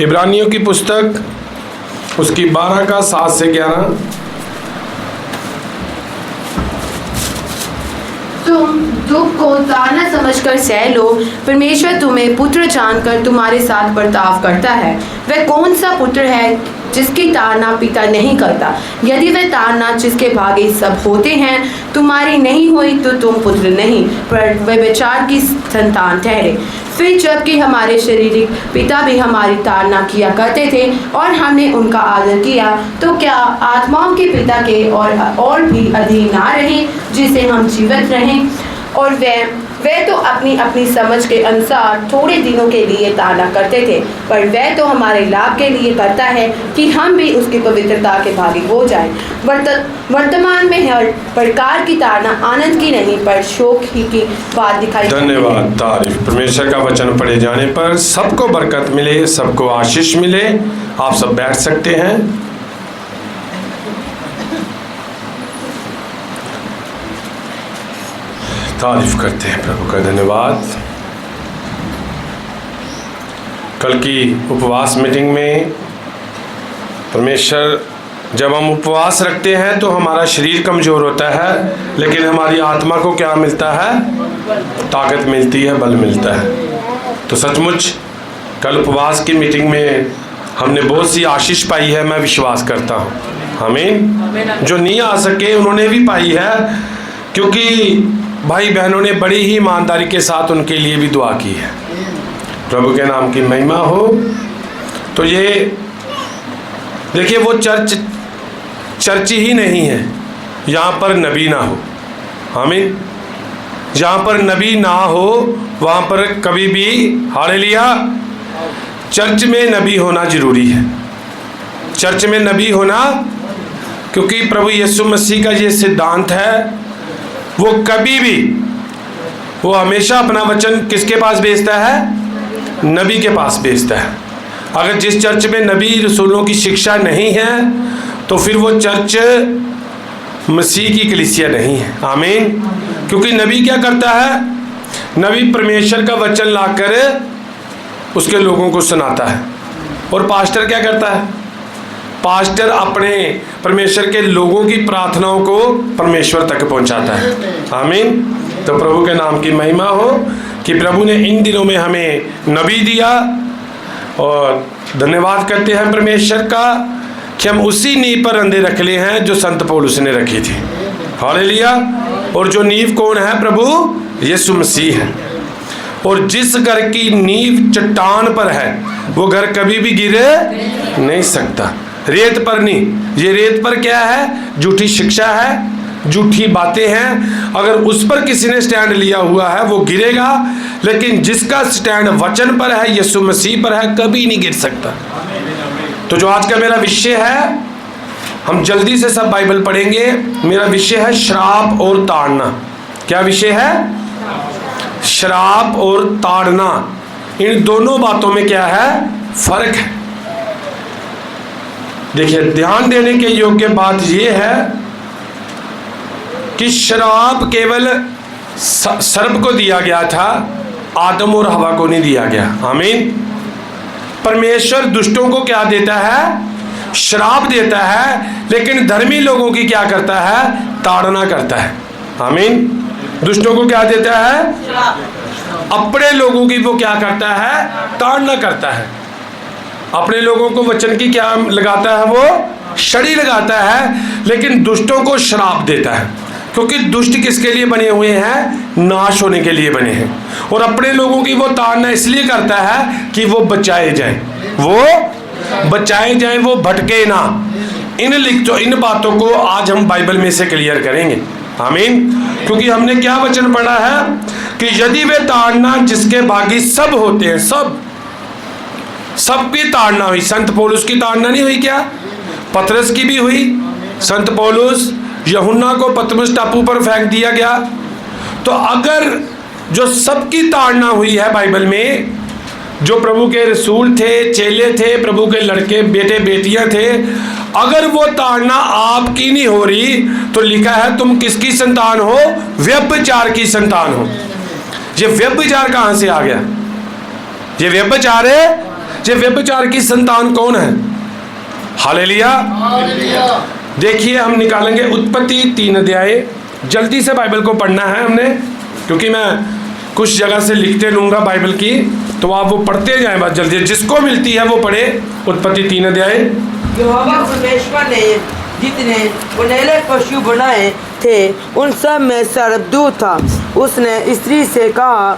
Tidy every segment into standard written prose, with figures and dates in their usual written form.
इब्रानियों की पुस्तक उसकी 12 का 7 से 11। तुम दुख को ताना समझकर सह लो। परमेश्वर तुम्हें पुत्र जानकर तुम्हारे साथ बर्ताव करता है। वह कौन सा पुत्र है जिसकी ताड़ना पिता नहीं करता? यदि वह ताड़ना जिसके भागी सब होते हैं तुम्हारी नहीं हुई तो तुम पुत्र नहीं पर वह विचार की संतान ठहरे। फिर जबकि हमारे शारीरिक पिता भी हमारी ताड़ना किया करते थे और हमने उनका आदर किया, तो क्या आत्माओं के पिता के और भी अधीन ना रहे जिससे हम जीवित रहें? और वे तो अपनी अपनी समझ के अनुसार थोड़े दिनों के लिए ताड़ना करते थे, पर वह तो हमारे लाभ के लिए करता है कि हम भी उसकी पवित्रता के भागी हो जाएं। वर्तमान में हर प्रकार की ताड़ना आनंद की नहीं पर शोक ही की बात दिखाई। धन्यवाद। तारीफ। परमेश्वर का वचन पढ़े जाने पर सबको बरकत मिले, सबको आशीष मिले। आप सब बैठ सकते हैं। तारीफ करते हैं प्रभु का। धन्यवाद। कल की उपवास मीटिंग में परमेश्वर, जब हम उपवास रखते हैं तो हमारा शरीर कमज़ोर होता है, लेकिन हमारी आत्मा को क्या मिलता है? ताकत मिलती है, बल मिलता है। तो सचमुच कल उपवास की मीटिंग में हमने बहुत सी आशीष पाई है, मैं विश्वास करता हूँ। आमीन। जो नहीं आ सके उन्होंने भी पाई है, क्योंकि भाई बहनों ने बड़ी ही ईमानदारी के साथ उनके लिए भी दुआ की है। प्रभु के नाम की महिमा हो। तो ये देखिए, वो चर्च ही नहीं है यहाँ पर नबी ना हो। आमीन। जहाँ पर नबी ना हो वहाँ पर कभी भी, हालेलुया, चर्च में नबी होना जरूरी है। चर्च में नबी होना, क्योंकि प्रभु यीशु मसीह का ये सिद्धांत है, वो कभी भी, वो हमेशा अपना वचन किसके पास भेजता है? नबी के पास भेजता है। अगर जिस चर्च में नबी रसूलों की शिक्षा नहीं है तो फिर वो चर्च मसीह की कलीसिया नहीं है। आमीन। क्योंकि नबी क्या करता है? नबी परमेश्वर का वचन लाकर उसके लोगों को सुनाता है। और पास्टर क्या करता है? पास्टर अपने परमेश्वर के लोगों की प्रार्थनाओं को परमेश्वर तक पहुंचाता है। आमीन। तो प्रभु के नाम की महिमा हो कि प्रभु ने इन दिनों में हमें नबी दिया, और धन्यवाद करते हैं परमेश्वर का कि हम उसी नींव पर अंधे रख ले हैं जो संत पौलुस ने रखी थी। हालेलुया। और जो नींव कौन है? प्रभु यीशु मसीह है। और जिस घर की नींव चट्टान पर है वो घर कभी भी गिरे नहीं सकता। रेत पर नहीं। ये रेत पर क्या है? झूठी शिक्षा है, झूठी बातें हैं। अगर उस पर किसी ने स्टैंड लिया हुआ है वो गिरेगा, लेकिन जिसका स्टैंड वचन पर है, यीशु मसीह पर है, कभी नहीं गिर सकता। तो जो आज का मेरा विषय है, हम जल्दी से सब बाइबल पढ़ेंगे। मेरा विषय है श्राप और ताड़ना। क्या विषय है? श्राप और ताड़ना। इन दोनों बातों में क्या है? फर्क है। देखिए, ध्यान देने के योग्य बात यह है कि श्राप केवल सर्प को दिया गया था, आदम और हवा को नहीं दिया गया। आमीन। परमेश्वर दुष्टों को क्या देता है? श्राप देता है, लेकिन धर्मी लोगों की क्या करता है? ताड़ना करता है। आमीन। दुष्टों को क्या देता है? अपने लोगों की वो क्या करता है? ताड़ना करता है। अपने लोगों को वचन की क्या लगाता है? वो छड़ी लगाता है, लेकिन दुष्टों को श्राप देता है। क्योंकि दुष्ट किसके लिए बने हुए हैं? नाश होने के लिए बने हैं। और अपने लोगों की वो ताड़ना इसलिए करता है कि वो बचाए जाएं, वो बचाए जाएं, वो भटके ना। इन बातों को आज हम बाइबल में से क्लियर करेंगे। आमीन। क्योंकि हमने क्या वचन पढ़ा है कि यदि वे ताड़ना जिसके भागी सब होते हैं, सबकी ताड़ना हुई। संत पौलुस की ताड़ना नहीं हुई क्या? पतरस की भी हुई। संत पौलुस, यूहन्ना को पतमस टापू पर फेंक दिया गया। तो अगर जो सबकी ताड़ना हुई है बाइबल में, जो प्रभु के रसूल थे, चेले थे, प्रभु के लड़के बेटे बेटियां थे, अगर वो ताड़ना आपकी नहीं हो रही तो लिखा है तुम किसकी संतान हो? व्यभिचार की संतान हो। ये व्यभिचार कहां से आ गया? ये व्यभिचार है जे व्यभिचार की संतान कौन है? हालेलुया। देखिए हम निकालेंगे उत्पत्ति 3 अध्याय। जल्दी से बाइबल को पढ़ना है हमने, क्योंकि मैं कुछ जगह से लिखते लूँगा बाइबल की, तो आप वो पढ़ते जाएं बस जल्दी, जिसको मिलती है वो पढ़े। उत्पत्ति 3 अध्याय। यहोवा परमेश्वर ने जितने बुनेले पशु बनाए थे उन सब में सर्पदूत था। उसने स्त्री से कहा,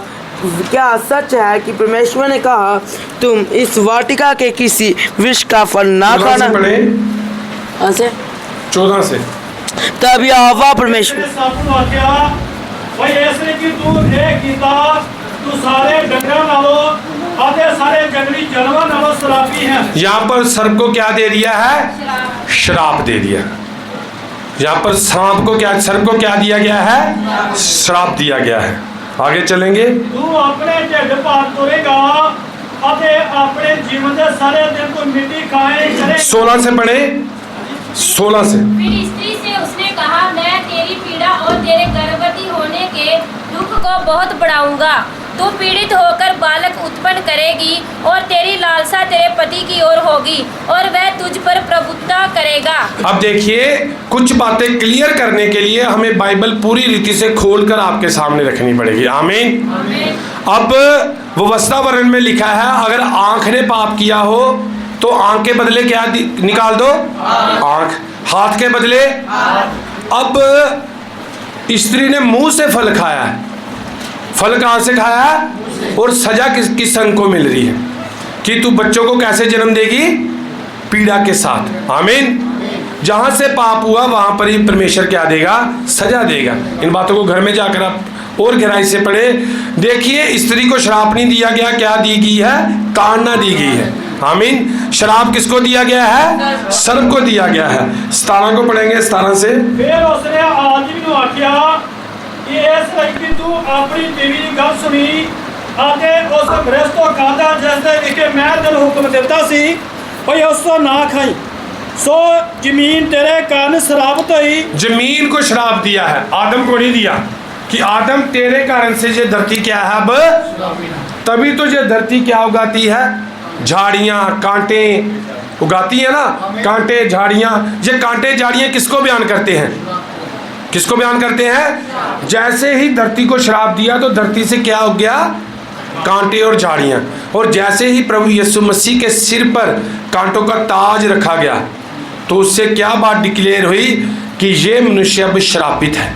क्या सच है कि परमेश्वर ने कहा तुम इस वाटिका के किसी वृक्ष का फल ना 14 खाना? से पढ़े, ऐसे 14 से। तब यहोवा परमेश्वर साबुन वाक्या भाई ऐसे कि तू एक गीता तू सारे डंगरा नालो आधे सारे जंगली जानवर नालो शराबी हैं। यहाँ पर सर्प को क्या दे दिया है? श्राप दे दिया। यहाँ पर सांप को क्या, सर्प को क्या दिया गया है? श्राप दिया गया है। आगे चलेंगे। तू अपने ढिड भार तोड़ेगा आधे अपने जीवन के सारे दिन को मिट्टी खाए करे। 16 से पढ़े, 16 से। फिर स्त्री से उसने कहा, मैं तेरी पीड़ा और तेरे गर्भवती होने के दुख को बहुत बढ़ाऊंगा। तू पीड़ित होकर बालक उत्पन्न करेगी और तेरी लालसा तेरे पति की ओर होगी और वह तुझ पर प्रभुत्व करेगा। अब देखिए, कुछ बातें क्लियर करने के लिए हमें बाइबल पूरी रीति से खोलकर आपके सामने रखनी पड़ेगी। आमीन। अब व्यवस्थावरण में लिखा है, अगर आंख ने पाप किया हो तो आंख के बदले क्या निकाल दो? आंख। हाथ के बदले? अब स्त्री ने मुंह से फल खाया है। फल कहाँ से खाया है? और सजा किस संग को मिल रही है कि तू बच्चों को कैसे जन्म देगी? पीड़ा के साथ। आमीन। जहां से पाप हुआ वहां पर ही परमेश्वर क्या देगा? सजा देगा। इन बातों को घर में जाकर आप और गहराई से पढ़े। देखिए, स्त्री को श्राप नहीं दिया गया, क्या दी गई है? ताड़ना दी गई है। आमीन। श्राप किसको दिया गया है? सर्प को दिया गया है। 17 को पढ़ेंगे, 17 से। फिर उसने आदमी को आख्या कि इस लड़की तू अपनी बीवी की गल सुनी आते उस भ्रष्ट को खादा जैसे कि मैं तेन हुक्म देता सी भाई उसको ना खाई, सो जमीन तेरे कारण श्रापित हुई। जमीन को श्राप दिया है, आदम को नहीं दिया कि आदम तेरे कारण से ये धरती क्या है? अब तभी तो ये धरती क्या उगाती है? झाड़ियाँ, कांटे उगाती है ना, कांटे, झाड़ियाँ। ये कांटे झाड़ियाँ किसको बयान करते हैं? किसको बयान करते हैं? जैसे ही धरती को श्राप दिया तो धरती से क्या उग गया? कांटे और झाड़ियाँ। और जैसे ही प्रभु यीशु मसीह के सिर पर कांटों का ताज रखा गया तो उससे क्या बात डिक्लेयर हुई कि ये मनुष्य अब श्रापित है।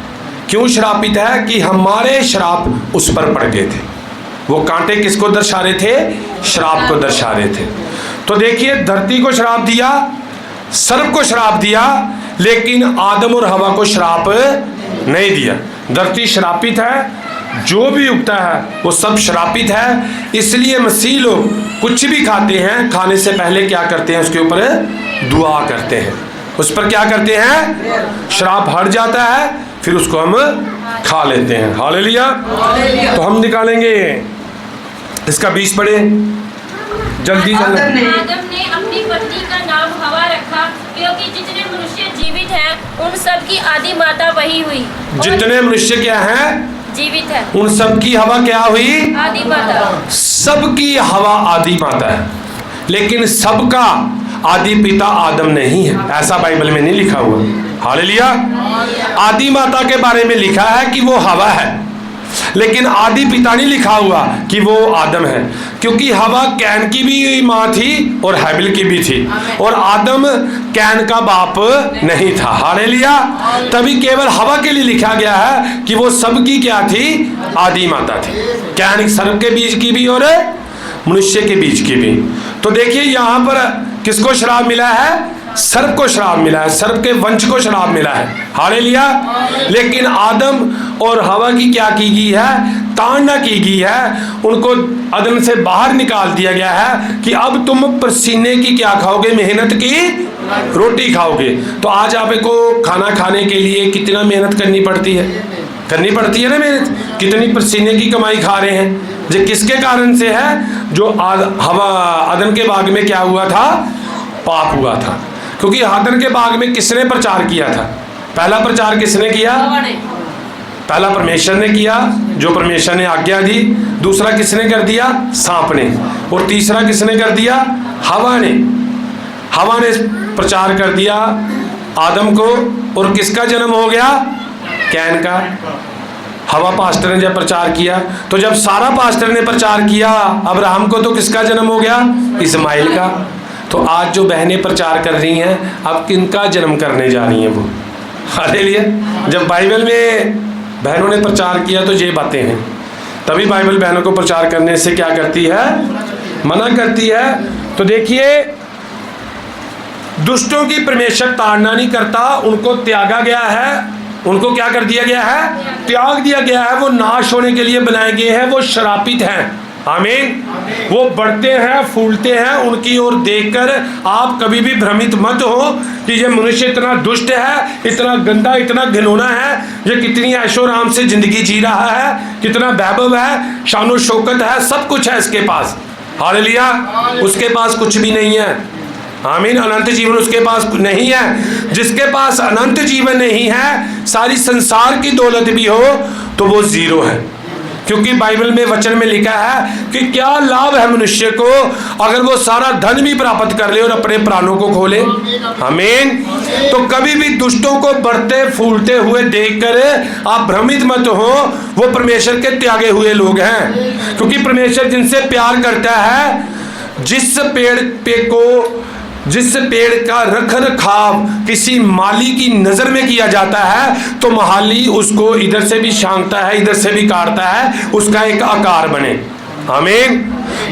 क्यों श्रापित है? कि हमारे श्राप उस पर पड़ गए थे। वो कांटे किसको दर्शा रहे थे? श्राप को दर्शा रहे थे। तो देखिए, धरती को श्राप दिया, सर्प को श्राप दिया, लेकिन आदम और हवा को श्राप नहीं दिया। धरती श्रापित है, जो भी उगता है वो सब श्रापित है। इसलिए मसीह लोग कुछ भी खाते हैं, खाने से पहले क्या करते हैं? उसके ऊपर दुआ करते हैं। उस पर क्या करते हैं? श्राप हट जाता है, फिर उसको हम खा लेते हैं। हालेलुया। तो हम निकालेंगे इसका 20 पढ़े जल्दी। आदम ने अपनी पत्नी का नाम हवा रखा क्योंकि जितने मनुष्य जीवित हैं उन सब की आदि माता वही हुई। जितने मनुष्य क्या हैं? जीवित है, उन सब की हवा क्या हुई? आदि माता। सबकी हवा आदि माता है, लेकिन सबका आदि पिता आदम नहीं है, ऐसा बाइबल में नहीं लिखा हुआ। हालेलुया। आदि माता के बारे में लिखा है कि वो हवा है, लेकिन आदि पिता नहीं लिखा हुआ कि वो आदम है, क्योंकि हवा कैन की भी माँ थी और हैबिल की भी थी, और आदम कैन का बाप नहीं था। हालेलुया। तभी केवल हवा के लिए लिखा गया है कि वो सबकी क्या थी? आदि माता थी। कैन सर्प के बीज की भी और मनुष्य के बीज की भी। तो देखिए, यहाँ पर किसको श्राप मिला है? सर्प को श्राप मिला है, सर्प के वंश को श्राप मिला है। हालेलुया। लेकिन आदम और हवा की क्या की गई है? ताड़ना की गई है। उनको अदन से बाहर निकाल दिया गया है कि अब तुम पसीने की क्या खाओगे? मेहनत की रोटी खाओगे। तो आज आपको खाना खाने के लिए कितना मेहनत करनी पड़ती है? करनी पड़ती है ना मेहनत। कितनी पसीने की कमाई खा रहे हैं। ये किसके कारण से है? जो हवा अदन के बाग में क्या हुआ था? पाप हुआ था। क्योंकि आदन के बाग में किसने प्रचार किया था? पहला प्रचार किसने किया? पहला परमेश्वर ने किया, जो परमेश्वर ने आज्ञा दी, दूसरा किसने कर दिया? सांप ने, और तीसरा किसने कर दिया? हवा ने। हवा ने प्रचार कर दिया आदम को, और किसका जन्म हो गया? कैन का। हवा पास्टर ने जब प्रचार किया, तो जब सारा पास्टर ने प्रचार किया अब्राहम को, तो किसका जन्म हो गया? इस्माइल का। तो आज जो बहनें प्रचार कर रही हैं, अब किनका जन्म करने जा रही हैं वो? हालेलुया। जब बाइबल में बहनों ने प्रचार किया तो ये बातें हैं, तभी बाइबल बहनों को प्रचार करने से क्या करती है? मना करती है। तो देखिए, दुष्टों की परमेश्वर ताड़ना नहीं करता, उनको त्यागा गया है। उनको क्या कर दिया गया है? त्याग दिया गया है। वो नाश होने के लिए बनाए गए हैं, वो शरापित हैं। आमीन। वो बढ़ते हैं, फूलते हैं। उनकी ओर देखकर आप कभी भी भ्रमित मत हो कि ये मनुष्य इतना दुष्ट है, इतना गंदा, इतना घिनौना है, ये कितनी ऐशो आराम से जिंदगी जी रहा है, कितना वैभव है, शानो शौकत है, सब कुछ है इसके पास। हालेलुया। उसके पास कुछ भी नहीं है। आमीन। अनंत जीवन उसके पास नहीं है। जिसके पास अनंत जीवन नहीं है, सारी संसार की दौलत भी हो तो वो जीरो है। क्योंकि बाइबल में वचन में लिखा है कि क्या लाभ है मनुष्य को अगर वो सारा धन भी प्राप्त कर ले और अपने प्राणों को खोले। आमीन। तो कभी भी दुष्टों को बढ़ते फूलते हुए देखकर आप भ्रमित मत हो, वो परमेश्वर के त्यागे हुए लोग हैं। क्योंकि परमेश्वर जिनसे प्यार करता है, जिस पेड़ का रख रखाव किसी माली की नजर में किया जाता है, तो माली उसको इधर से भी छांगता है, इधर से भी काटता है, उसका एक आकार बने। आमीन।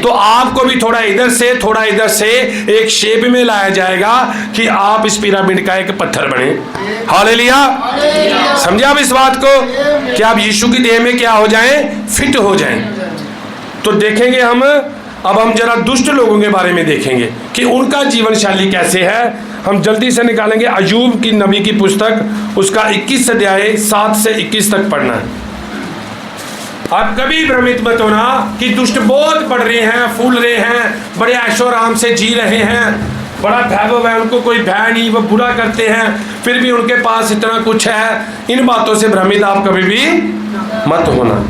तो आपको भी थोड़ा इधर से थोड़ा इधर से एक शेप में लाया जाएगा कि आप इस पिरामिड का एक पत्थर बने। हालेलुया। समझे आप इस बात को कि आप यीशु की देह में क्या हो जाएं? फिट हो जाएं। तो देखेंगे अब हम जरा दुष्ट लोगों के बारे में देखेंगे कि उनका जीवन शैली कैसे है। हम जल्दी से निकालेंगे अय्यूब की नबी की पुस्तक, उसका 21 अध्याय 7 से 21 तक पढ़ना है। आप कभी भ्रमित मत होना कि दुष्ट बहुत बढ़ रहे हैं, फूल रहे हैं, बड़े ऐशो आराम से जी रहे हैं, बड़ा वैभव है, उनको कोई भय नहीं, वो बुरा करते हैं, फिर भी उनके पास इतना कुछ है। इन बातों से भ्रमित आप कभी भी मत होना।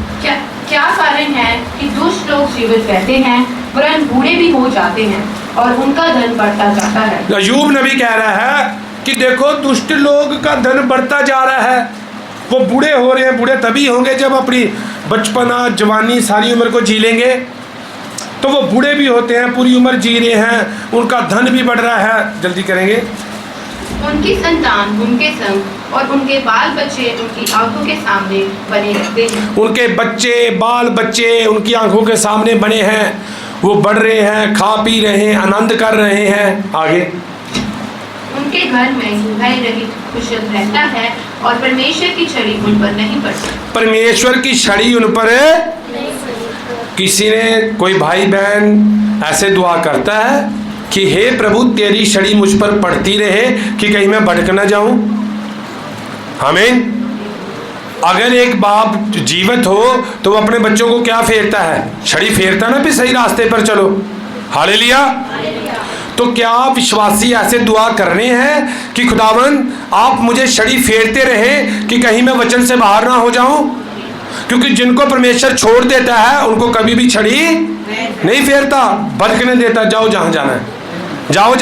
क्या कारण है कि दुष्ट लोग जीवित रहते हैं वरन बूढ़े भी हो जाते हैं और उनका धन बढ़ता जाता है। अय्यूब नबी कह रहा है कि देखो, दुष्ट लोग का धन बढ़ता जा रहा है। वो बूढ़े हो रहे हैं। बूढ़े तभी होंगे जब अपनी बचपना, जवानी, सारी उम्र को जी लेंगे। तो वो बूढ़े भी होते हैं, पूरी उम्र जी रहे हैं, उनका धन भी बढ़ रहा है। जल्दी करेंगे। उनकी संतान उनके संग और उनके बाल बच्चे उनकी आंखों के सामने बने रहते हैं। उनके बच्चे, बाल बच्चे उनकी आंखों के सामने बने हैं। वो बढ़ रहे हैं, खा पी रहे हैं, आनंद कर रहे हैं। आगे। उनके घर में भय रहित कुशल रहता है और परमेश्वर की छड़ी उन पर नहीं पड़ती। परमेश्वर की छड़ी उन पर किसी ने, कोई भाई बहन ऐसे दुआ करता है कि हे प्रभु, तेरी छड़ी मुझ पर पड़ती रहे कि कहीं मैं भटक ना जाऊं। आमीन। अगर एक बाप जीवित हो तो वो अपने बच्चों को क्या फेरता है? छड़ी फेरता ना, फिर सही रास्ते पर चलो। हालेलुया। तो क्या विश्वासी ऐसे दुआ कर रहे हैं कि खुदावन आप मुझे छड़ी फेरते रहे कि कहीं मैं वचन से बाहर ना हो जाऊं? क्योंकि जिनको परमेश्वर छोड़ देता है उनको कभी भी छड़ी नहीं फेरता, भटकने देता। जाओ जहां जाना है, जाओ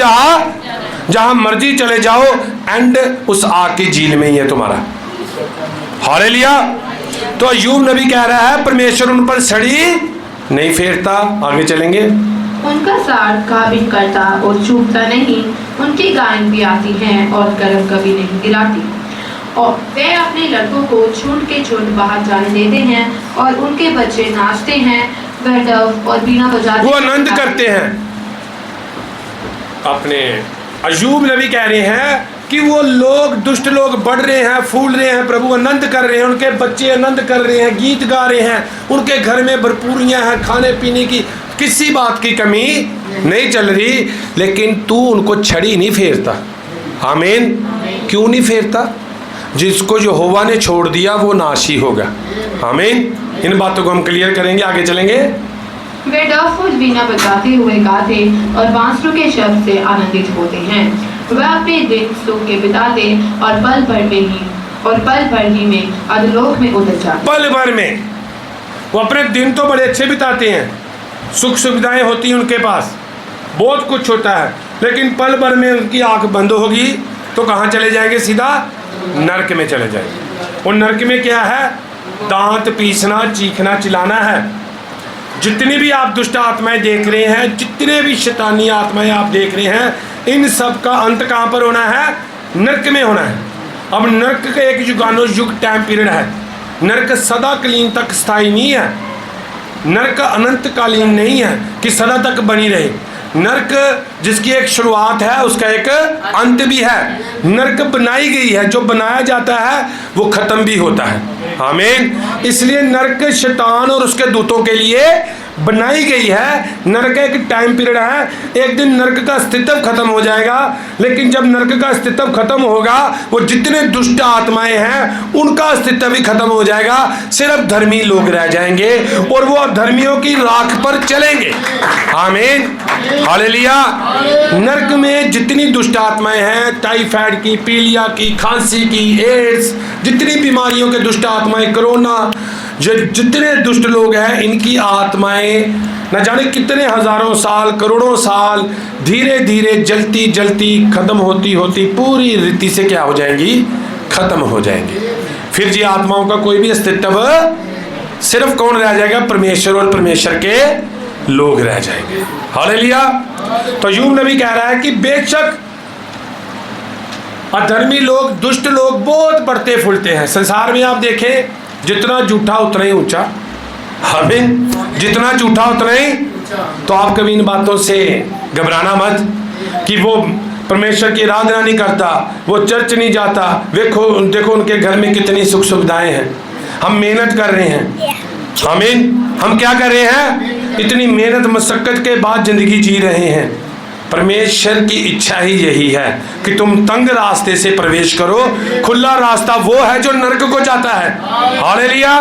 जहां मर्जी चले जाओ, एंड उस आग की झील में ही है तुम्हारा। हालेलुया। तो अय्यूब नबी कह रहा है परमेश्वर उन पर छड़ी नहीं फेरता। आगे चलेंगे। उनका साथ गाभिन करता और चूकता नहीं, उनकी गायें भी आती हैं और गर्भ कभी नहीं गिराती, और वे अपने लड़कों को झुंड के झुंड बाहर जाने देते हैं और उनके बच्चे नाचते हैं, वह डफ और बीना बजाते, वो आनंद करते हैं। अपने अय्यूब नबी कह रहे हैं कि वो लोग, दुष्ट लोग बढ़ रहे हैं, फूल रहे हैं, प्रभु आनंद कर रहे हैं, उनके बच्चे आनंद कर रहे हैं, गीत गा रहे हैं, उनके घर में भरपूरियां हैं, खाने पीने की किसी बात की कमी नहीं चल रही, लेकिन तू उनको छड़ी नहीं फेरता। आमीन। क्यों नहीं फेरता? जिसको यहोवा ने छोड़ दिया वो नाश ही होगा। आमीन। इन बातों को हम क्लियर करेंगे। आगे चलेंगे। वे डफ और बीना बजाते हुए गाते और बांसुरी के शब्द से आनंदित होते हैं। वह अपने दिन सो के बिताते और पल भर ही में अधोलोक में उतर जाते। पल भर में वो अपने दिन तो बड़े अच्छे बिताते हैं, सुख सुविधाएं होती हैं उनके पास, बहुत कुछ होता है, लेकिन पल भर में उनकी आंख बंद होगी तो कहाँ चले जाएंगे? सीधा नरक में चले जाएंगे। और नरक में क्या है? दांत पीसना, चीखना, चिल्लाना है। जितनी भी आप दुष्ट आत्माएं देख रहे हैं, जितने भी शैतानी आत्माएं आप देख रहे हैं, इन सब का अंत कहाँ पर होना है? नरक में होना है। अब नरक का एक युगानुयुग टाइम पीरियड है। नरक सदाकालीन तक स्थायी नहीं है, नरक अनंतकालीन नहीं है कि सदा तक बनी रहे। नरक जिसकी एक शुरुआत है उसका एक अंत भी है। नरक बनाई गई है, जो बनाया जाता है वो खत्म भी होता है। आमीन। इसलिए नरक शैतान और उसके दूतों के लिए बनाई गई है। नरक एक टाइम पीरियड है, एक दिन नरक का अस्तित्व खत्म हो जाएगा। लेकिन जब नरक का अस्तित्व खत्म होगा, वो जितने दुष्ट आत्माएं हैं उनका अस्तित्व भी खत्म हो जाएगा। सिर्फ धर्मी लोग रह जाएंगे और वो धर्मियों की राख पर चलेंगे। आमीन, हालेलुया। नरक में जितनी दुष्ट आत्माएं हैं, टाइफाइड की, पीलिया की, खांसी की, एड्स, जितनी बीमारियों के दुष्ट आत्माएं, कोरोना, जो जितने दुष्ट लोग हैं, इनकी आत्माएं न जाने कितने हजारों साल, करोड़ों साल धीरे धीरे जलती जलती खत्म होती होती पूरी रीति से क्या हो जाएंगी? खत्म हो जाएंगी। फिर जी आत्माओं का कोई भी अस्तित्व, सिर्फ कौन रह जाएगा? परमेश्वर और परमेश्वर के लोग रह जाएंगे। हालेलुया। तो यूब नबी कह रहा है कि बेशक अधर्मी लोग, दुष्ट लोग बहुत बढ़ते फूलते हैं। संसार में आप देखें, जितना झूठा उतना ही ऊंचा। आमीन। जितना झूठा उतना ही। तो आप कभी इन बातों से घबराना मत कि वो परमेश्वर की आराधना नहीं करता, वो चर्च नहीं जाता। देखो उनके घर में कितनी सुख सुविधाएं हैं। हम मेहनत कर रहे हैं। आमीन। हम क्या कर रहे हैं? इतनी मेहनत मशक्कत के बाद जिंदगी जी रहे हैं। परमेश्वर की इच्छा ही यही है कि तुम तंग रास्ते से प्रवेश करो। खुला रास्ता वो है जो नरक को जाता है। हालेलुया।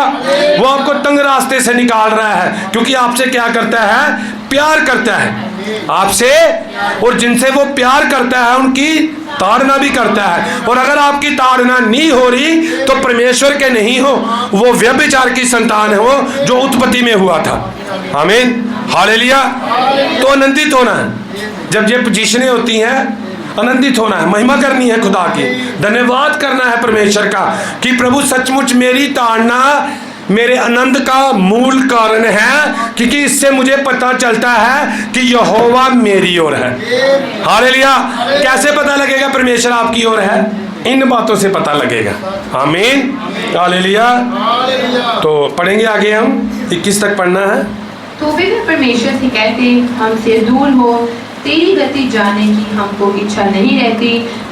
वो आपको तंग रास्ते से निकाल रहा है, क्योंकि आपसे क्या करता है? प्यार करता है आपसे, और जिनसे वो प्यार करता है उनकी ताड़ना भी करता है। और अगर आपकी ताड़ना नहीं हो रही तो परमेश्वर के नहीं हो, वो व्यभिचार की संतान हो जो उत्पत्ति में हुआ था। आमीन, हालेलुया। तो आनंदित होना है जब ये पोजीशनें होती हैं, आनंदित होना है, महिमा करनी है खुदा की, धन्यवाद करना है परमेश्वर का कि प्रभु सचमुच मेरी ताड़ना मेरे आनंद का मूल कारण है, क्योंकि इससे मुझे पता चलता है कि यहोवा मेरी ओर है। हालेलुया। कैसे पता लगेगा परमेश्वर आपकी ओर है? इन बातों से पता लगेगा। आमीन, हालेलुया। तो पढ़ेंगे आगे, हम 21 तक पढ़ना है। तो वे परमेश्वर से कहते, हमसे दूर हो, तेरी गति जानने की हमको इच्छा नहीं रहती।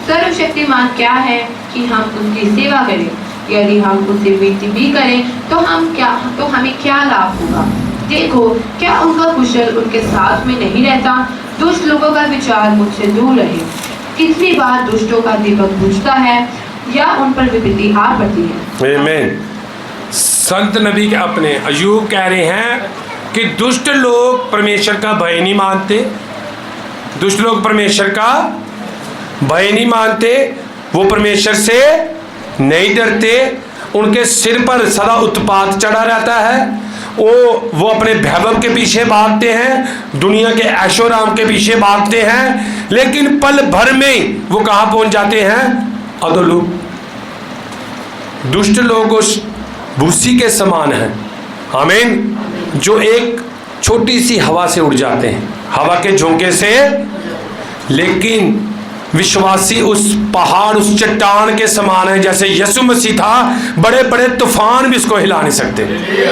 सर्वशक्तिमान क्या है कि हम उसकी सेवा करें? यदि हम उसे विनती भी करें तो हमें क्या लाभ होगा? देखो, क्या उनका कुशल उनके साथ में नहीं रहता? दुष्ट लोगों का विचार मुझसे दूर रहे। कितनी बार दुष्टों का दीपक बुझता है या उन पर विपत्ति आ पड़ती है। आमीन। संत नबी के अपने अय्यूब कह रहे हैं कि दुष्ट लोग परमेश्वर का भय नहीं मानते। दुष्ट लोग परमेश्वर का भय नहीं मानते, वो परमेश्वर से नहीं डरते। उनके सिर पर सदा उत्पात चढ़ा रहता है। वो अपने वैभव के पीछे भागते हैं, दुनिया के ऐशोराम के पीछे भागते हैं, लेकिन पल भर में वो कहाँ पहुंच जाते हैं? अधोलोक। दुष्ट लोग उस भूसी के समान हैं। आमीन। जो एक छोटी सी हवा से उड़ जाते हैं, हवा के झोंके से, लेकिन विश्वासी उस पहाड़, उस चट्टान के समान है। जैसे यीशु मसीह था, बड़े बड़े तूफान भी उसको हिला नहीं सकते।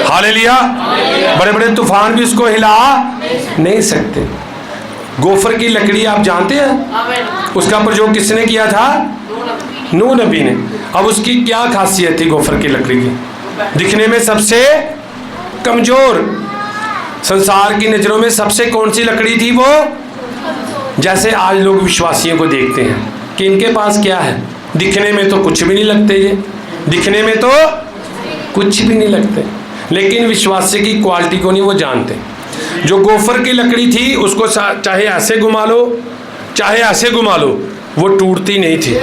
हालेलुया। बड़े बड़े तूफान भी उसको हिला नहीं सकते। गोफर की लकड़ी आप जानते हैं, उसका प्रयोग किसने किया था? नूह नबी ने। अब उसकी क्या खासियत थी गोफर की लकड़ी की? दिखने में सबसे कमजोर, संसार की नजरों में सबसे कौन सी लकड़ी थी? वो जैसे आज लोग विश्वासियों को देखते हैं कि इनके पास क्या है, दिखने में तो कुछ भी नहीं लगते, ये दिखने में तो कुछ भी नहीं लगते, लेकिन विश्वासी की क्वालिटी को नहीं वो जानते। जो गोफर की लकड़ी थी उसको चाहे ऐसे घुमा लो चाहे ऐसे घुमा लो, वो टूटती नहीं थी।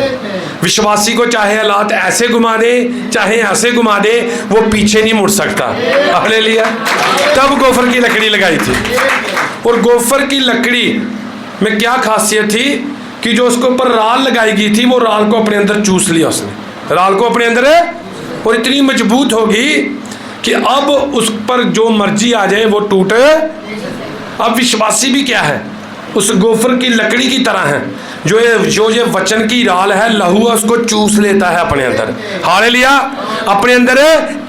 विश्वासी को चाहे हालात ऐसे घुमा दे चाहे ऐसे घुमा दे, वो पीछे नहीं मुड़ सकता। हालेलुया। तब गोफर की लकड़ी लगाई थी, और गोफर की लकड़ी में क्या खासियत थी कि जो उसके ऊपर राल लगाई गई थी, वो राल को अपने अंदर चूस लिया उसने, राल को अपने अंदर, और इतनी मजबूत होगी कि अब उस पर जो मर्जी आ जाए वो टूट। अब विश्वासी भी क्या है, उस गोफर की लकड़ी की तरह है, जो ये वचन की राल है, लहू है, उसको चूस लेता है अपने अंदर। हालेलुया। अपने अंदर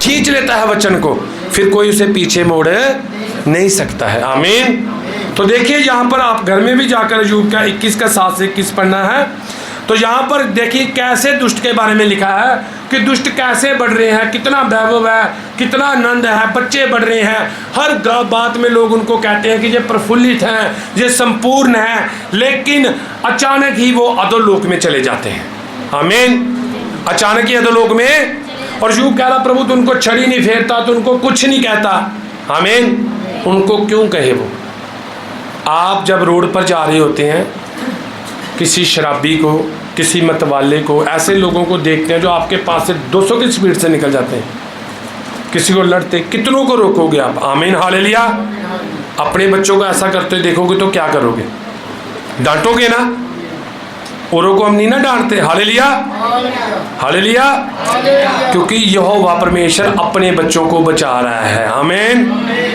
खींच लेता है वचन को, फिर कोई उसे पीछे मोड़ नहीं सकता है। आमीन। तो देखिए यहाँ पर आप घर में भी जाकर अय्यूब का 21 का 7 से 21 पढ़ना है, तो यहाँ पर देखिए कैसे दुष्ट के बारे में लिखा है कि दुष्ट कैसे बढ़ रहे हैं, कितना वैभव है, कितना आनंद है, बच्चे बढ़ रहे हैं, हर बात में लोग उनको कहते हैं कि ये प्रफुल्लित हैं, ये संपूर्ण हैं, लेकिन अचानक ही वो अधोलोक में चले जाते हैं। आमीन। अचानक ही अधोलोक में। और यूं कह रहा प्रभु तो उनको छड़ी नहीं फेरता, तो उनको कुछ नहीं कहता। आमीन। उनको क्यों कहे वो? आप जब रोड पर जा रहे होते हैं, किसी शराबी को, किसी मतवाले को, ऐसे लोगों को देखते हैं जो आपके पास से 200 की स्पीड से निकल जाते हैं, किसी को लड़ते, कितनों को रोकोगे आप? आमीन। हालेलुया। अपने बच्चों को ऐसा करते देखोगे तो क्या करोगे? डांटोगे ना? औरों को हम नहीं ना डांटते। हालेलुया। हालेलुया। क्योंकि यहोवा परमेश्वर अपने बच्चों को बचा रहा है। आमीन।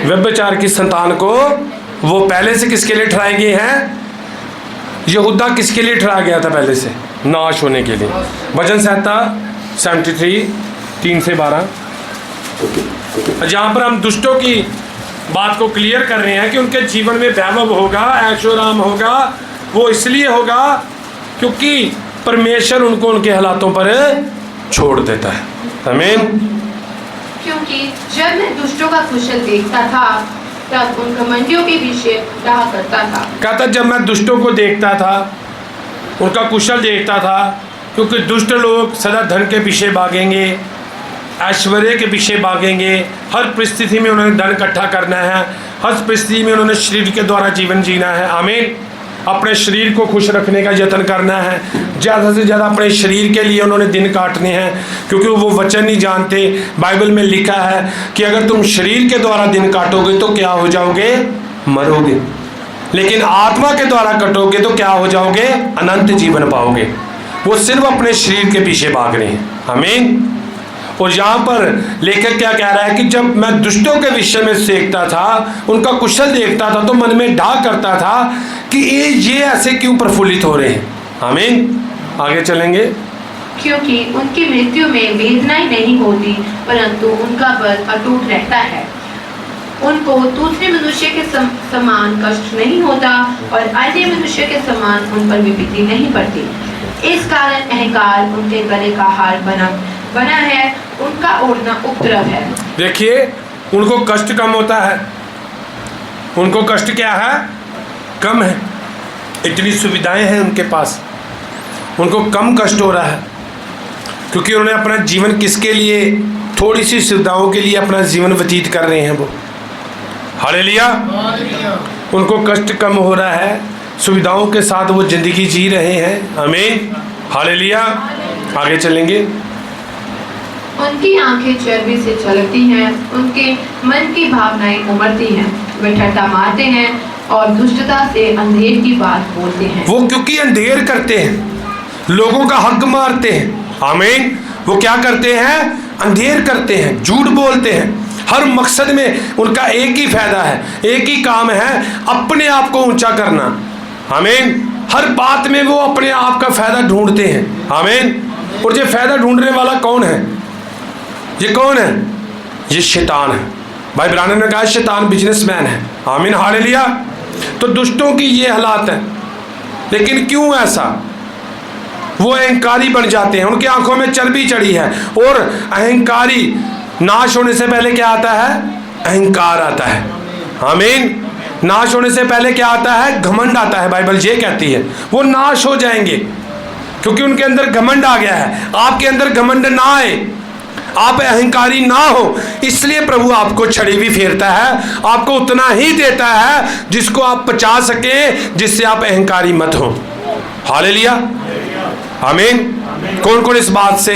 व्यभिचार की संतान को वो पहले से किसके लिए ठहराए गए हैं? यहूदा किसके लिए ठहराया गया था पहले से? नाश होने के लिए। भजन संहिता 73 3 से 12, जहाँ पर हम दुष्टों की बात को क्लियर कर रहे हैं कि उनके जीवन में वैभव होगा, ऐशोराम होगा, वो इसलिए होगा क्योंकि परमेश्वर उनको उनके हालातों पर छोड़ देता है। आमीन। क्योंकि जब मैं दुष्टों का कुशल देखता था तब उन घमंडियों के पीछे डाह करता था। कहता जब मैं दुष्टों को देखता था, उनका कुशल देखता था, क्योंकि दुष्ट लोग सदा धन के पीछे भागेंगे, ऐश्वर्य के पीछे भागेंगे, हर परिस्थिति में उन्होंने धन इकट्ठा करना है, हर परिस्थिति में उन्होंने शरीर के द्वारा जीवन जीना है। आमीन। अपने शरीर को खुश रखने का यत्न करना है, ज़्यादा से ज़्यादा अपने शरीर के लिए उन्होंने दिन काटने हैं, क्योंकि वो वचन नहीं जानते। बाइबल में लिखा है कि अगर तुम शरीर के द्वारा दिन काटोगे तो क्या हो जाओगे? मरोगे। लेकिन आत्मा के द्वारा कटोगे तो क्या हो जाओगे? अनंत जीवन पाओगे। वो सिर्फ अपने शरीर के पीछे भाग रहे हैं। आमीन। और यहाँ पर लेखक क्या कह रहा है कि जब मैं दुष्टों के विषय में सीखता था, उनका कुशल देखता था, तो मन में डाह करता था कि ये ऐसे क्यों प्रफुल्लित हो रहे हैं। आमीन। आगे चलेंगे। क्योंकि उनकी मृत्यु में वेदनाएं नहीं होती, परंतु उनका बल अटूट रहता है। उनको दूसरे मनुष्य के समान कष्ट नहीं होता और अन्य मनुष्य के समान उन पर विपत्ति नहीं पड़ती। इस कारण अहंकार उनके गले का हार बना है, उनका ओढ़ना उपद्रव है। देखिए, उनको कष्ट कम होता है। उनको कष्ट क्या है? कम है। इतनी सुविधाएं हैं उनके पास, उनको कम कष्ट हो रहा है, क्योंकि उन्होंने अपना जीवन किसके लिए? थोड़ी सी सुविधाओं के लिए अपना जीवन व्यतीत कर रहे हैं वो। हालेलुया। उनको कष्ट कम हो रहा है, सुविधाओं के साथ वो जिंदगी जी रहे हैं। आमीन। हालेलुया। आगे चलेंगे। उनकी आंखें चर्बी से छलकती हैं, उनके मन की भावनाएं उमड़ती हैं। वे ठट्ठा मारते हैं और दुष्टता से अंधेर की बात बोलते हैं। वो क्योंकि अंधेर करते हैं, लोगों का हक मारते हैं। आमीन। वो क्या करते हैं? अंधेर करते हैं, झूठ बोलते हैं। हर मकसद में उनका एक ही फायदा है, एक ही काम है, अपने आप को ऊंचा करना। आमीन। हर बात में वो अपने आप का फायदा ढूंढते हैं। आमीन। और ये फायदा ढूंढने वाला कौन है? ये कौन है? ये शैतान है। भाई ब्रानन ने कहा शैतान बिजनेसमैन है। आमीन। हालेलुया। तो दुष्टों की ये हालात है, लेकिन क्यों ऐसा? वो अहंकारी बन जाते हैं, उनकी आंखों में चर्बी चढ़ी है। और अहंकारी नाश होने से पहले क्या आता है? अहंकार आता है। आमीन। नाश होने से पहले क्या आता है? घमंड आता है। बाइबल ये कहती है वो नाश हो जाएंगे, क्योंकि उनके अंदर घमंड आ गया है। आपके अंदर घमंड ना आए, आप अहंकारी ना हो, इसलिए प्रभु आपको छड़ी भी फेरता है, आपको उतना ही देता है जिसको आप पचा सके, जिससे आप अहंकारी मत हो। हालेलुया। आमीन। कौन कौन इस बात से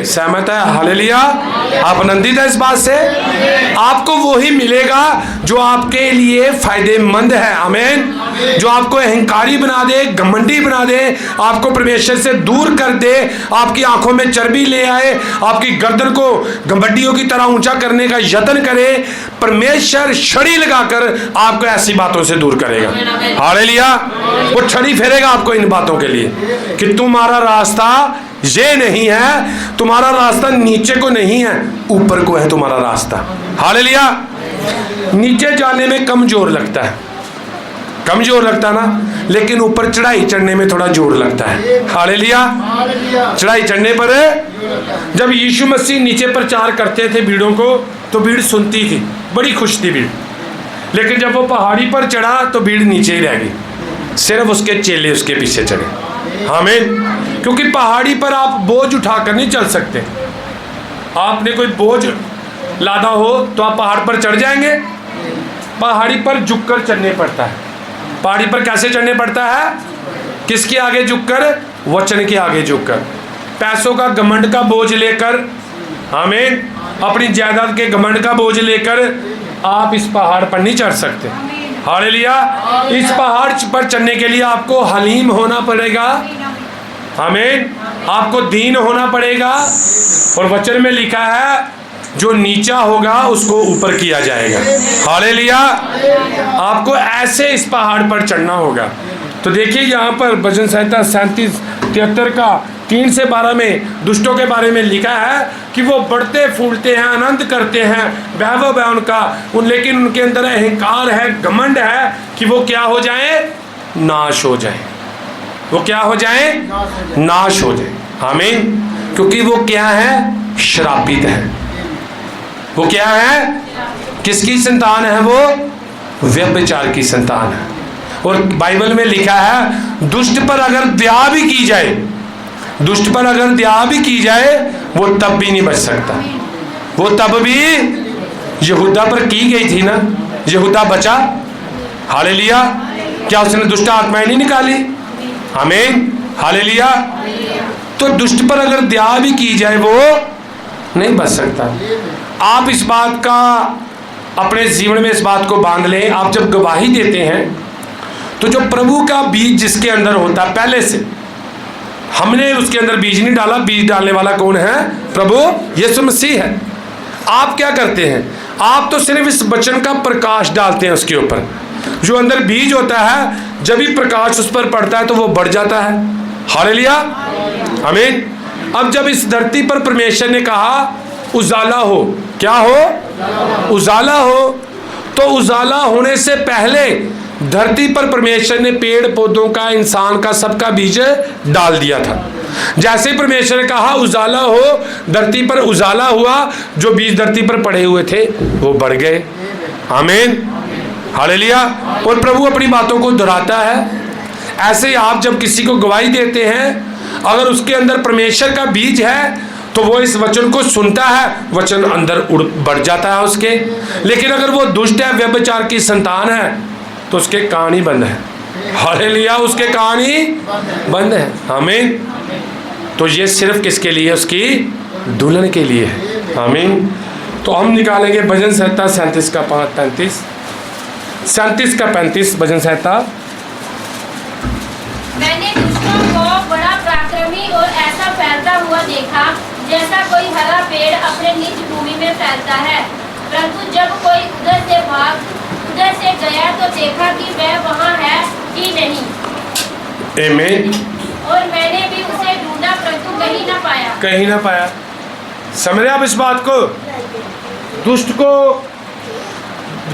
सहमत है? हालेलुया। आप आनंदित है इस बात से? आपको वही मिलेगा जो आपके लिए फायदेमंद है। आमीन। जो आपको अहंकारी बना दे, घमंडी बना दे, आपको परमेश्वर से दूर कर दे, आपकी आंखों में चर्बी ले आए, आपकी गर्दन को घमंडियों की तरह ऊंचा करने का यत्न करे, परमेश्वर छड़ी लगाकर आपको ऐसी बातों से दूर करेगा। हालेलुया। वो छड़ी फेरेगा आपको इन बातों के लिए कि तुम्हारा रास्ता ये नहीं है, तुम्हारा रास्ता नीचे को नहीं है, ऊपर को है तुम्हारा रास्ता। हालेलुया। नीचे जाने में कमजोर लगता है, कमजोर लगता ना, लेकिन ऊपर चढ़ाई चढ़ने में थोड़ा जोर लगता है। हालेलुया। चढ़ाई चढ़ने पर जब यीशु मसीह नीचे प्रचार करते थे भीड़ों को, तो भीड़ सुनती थी, बड़ी खुश थी भीड़। लेकिन जब वो पहाड़ी पर चढ़ा तो भीड़ नीचे ही रह गई, सिर्फ उसके चेले उसके पीछे चढ़े। आमीन। क्योंकि पहाड़ी पर आप बोझ उठाकर नहीं चल सकते। आपने कोई बोझ लादा हो तो आप पहाड़ पर चढ़ जाएंगे? पहाड़ी पर झुककर चढ़ने पड़ता है। पहाड़ी पर कैसे चढ़ने पड़ता है? किसके आगे झुककर? वचन के आगे झुककर। पैसों का घमंड का बोझ लेकर, आमीन, अपनी जायदाद के घमंड का बोझ लेकर आप इस पहाड़ पर नहीं चढ़ सकते। हालेलुया। इस पहाड़ पर चढ़ने के लिए आपको हलीम होना पड़ेगा। आमीन। आपको दीन होना पड़ेगा। और वचन में लिखा है जो नीचा होगा उसको ऊपर किया जाएगा। हालेलुया। आपको ऐसे इस पहाड़ पर चढ़ना होगा। तो देखिए यहाँ पर भजन संहिता 37-73 का 3 से 12 में दुष्टों के बारे में लिखा है कि वो बढ़ते फूलते हैं, आनंद करते हैं, वैभव है उनका, लेकिन उनके अंदर अहंकार है, घमंड है कि वो क्या हो जाए? नाश हो जाए। वो क्या हो जाए? नाश हो जाए। आमीन। क्योंकि वो क्या है? श्रापित है। वो क्या है? किसकी संतान है? वो व्यभिचार की संतान है। और बाइबल में लिखा है दुष्ट पर अगर दया भी की जाए, दुष्ट पर अगर दया भी की जाए वो तब भी नहीं बच सकता। वो तब भी यहूदा पर की गई थी ना, यहूदा बचा। हालेलुया। क्या उसने दुष्ट आत्माएं नहीं निकाली? आमीन। हालेलुया। तो दुष्ट पर अगर दया भी की जाए वो नहीं बच सकता। आप इस बात का अपने जीवन में इस बात को बांध लें। आप जब गवाही देते हैं तो जो प्रभु का बीज जिसके अंदर होता है, पहले से हमने उसके अंदर बीज नहीं डाला, बीज डालने वाला कौन है? प्रभु यीशु मसीह है। आप क्या करते हैं? आप तो सिर्फ इस वचन का प्रकाश डालते हैं उसके ऊपर। जो अंदर बीज होता है, जब भी प्रकाश उस पर पड़ता है तो वो बढ़ जाता है। हालेलुया। आमीन। अब जब इस धरती पर परमेश्वर ने कहा उजाला हो, क्या हो? उजाला हो, तो उजाला होने से पहले धरती पर परमेश्वर ने पेड़ पौधों का, इंसान का, सबका बीज डाल दिया था। जैसे परमेश्वर ने कहा उजाला हो, धरती पर उजाला हुआ, जो बीज धरती पर पड़े हुए थे वो बढ़ गए। आमीन। हालेलुया। और प्रभु अपनी बातों को दोहराता है। ऐसे ही आप जब किसी को गवाही देते हैं, अगर उसके अंदर परमेश्वर का बीज है तो वो इस वचन को सुनता है, वचन अंदर बढ़ जाता है उसके। लेकिन अगर वो दुष्ट है, व्यभिचार की संतान है, तो उसके कान ही बंद है। हालेलुया। उसके कान ही बंद है। आमीन। तो ये सिर्फ किसके लिए? उसकी दुल्हन के लिए है। आमीन। तो हम निकालेंगे भजन संहिता 37 का 35, 37 का 35 भजन संहिता। मैंने दुष्टों को बड़ा पराक्रमी और ऐसा फैलता हुआ देखा जैसा कोई हरा पेड़ अपने निज भूमि में फैलता है। परंतु जब कोई उधर से गया तो देखा कि वह वहाँ है ही नहीं। आमीन। और मैंने भी उसे ढूंढा परंतु कहीं ना पाया। कहीं ना पाया। समझ रहे आप इस बात को?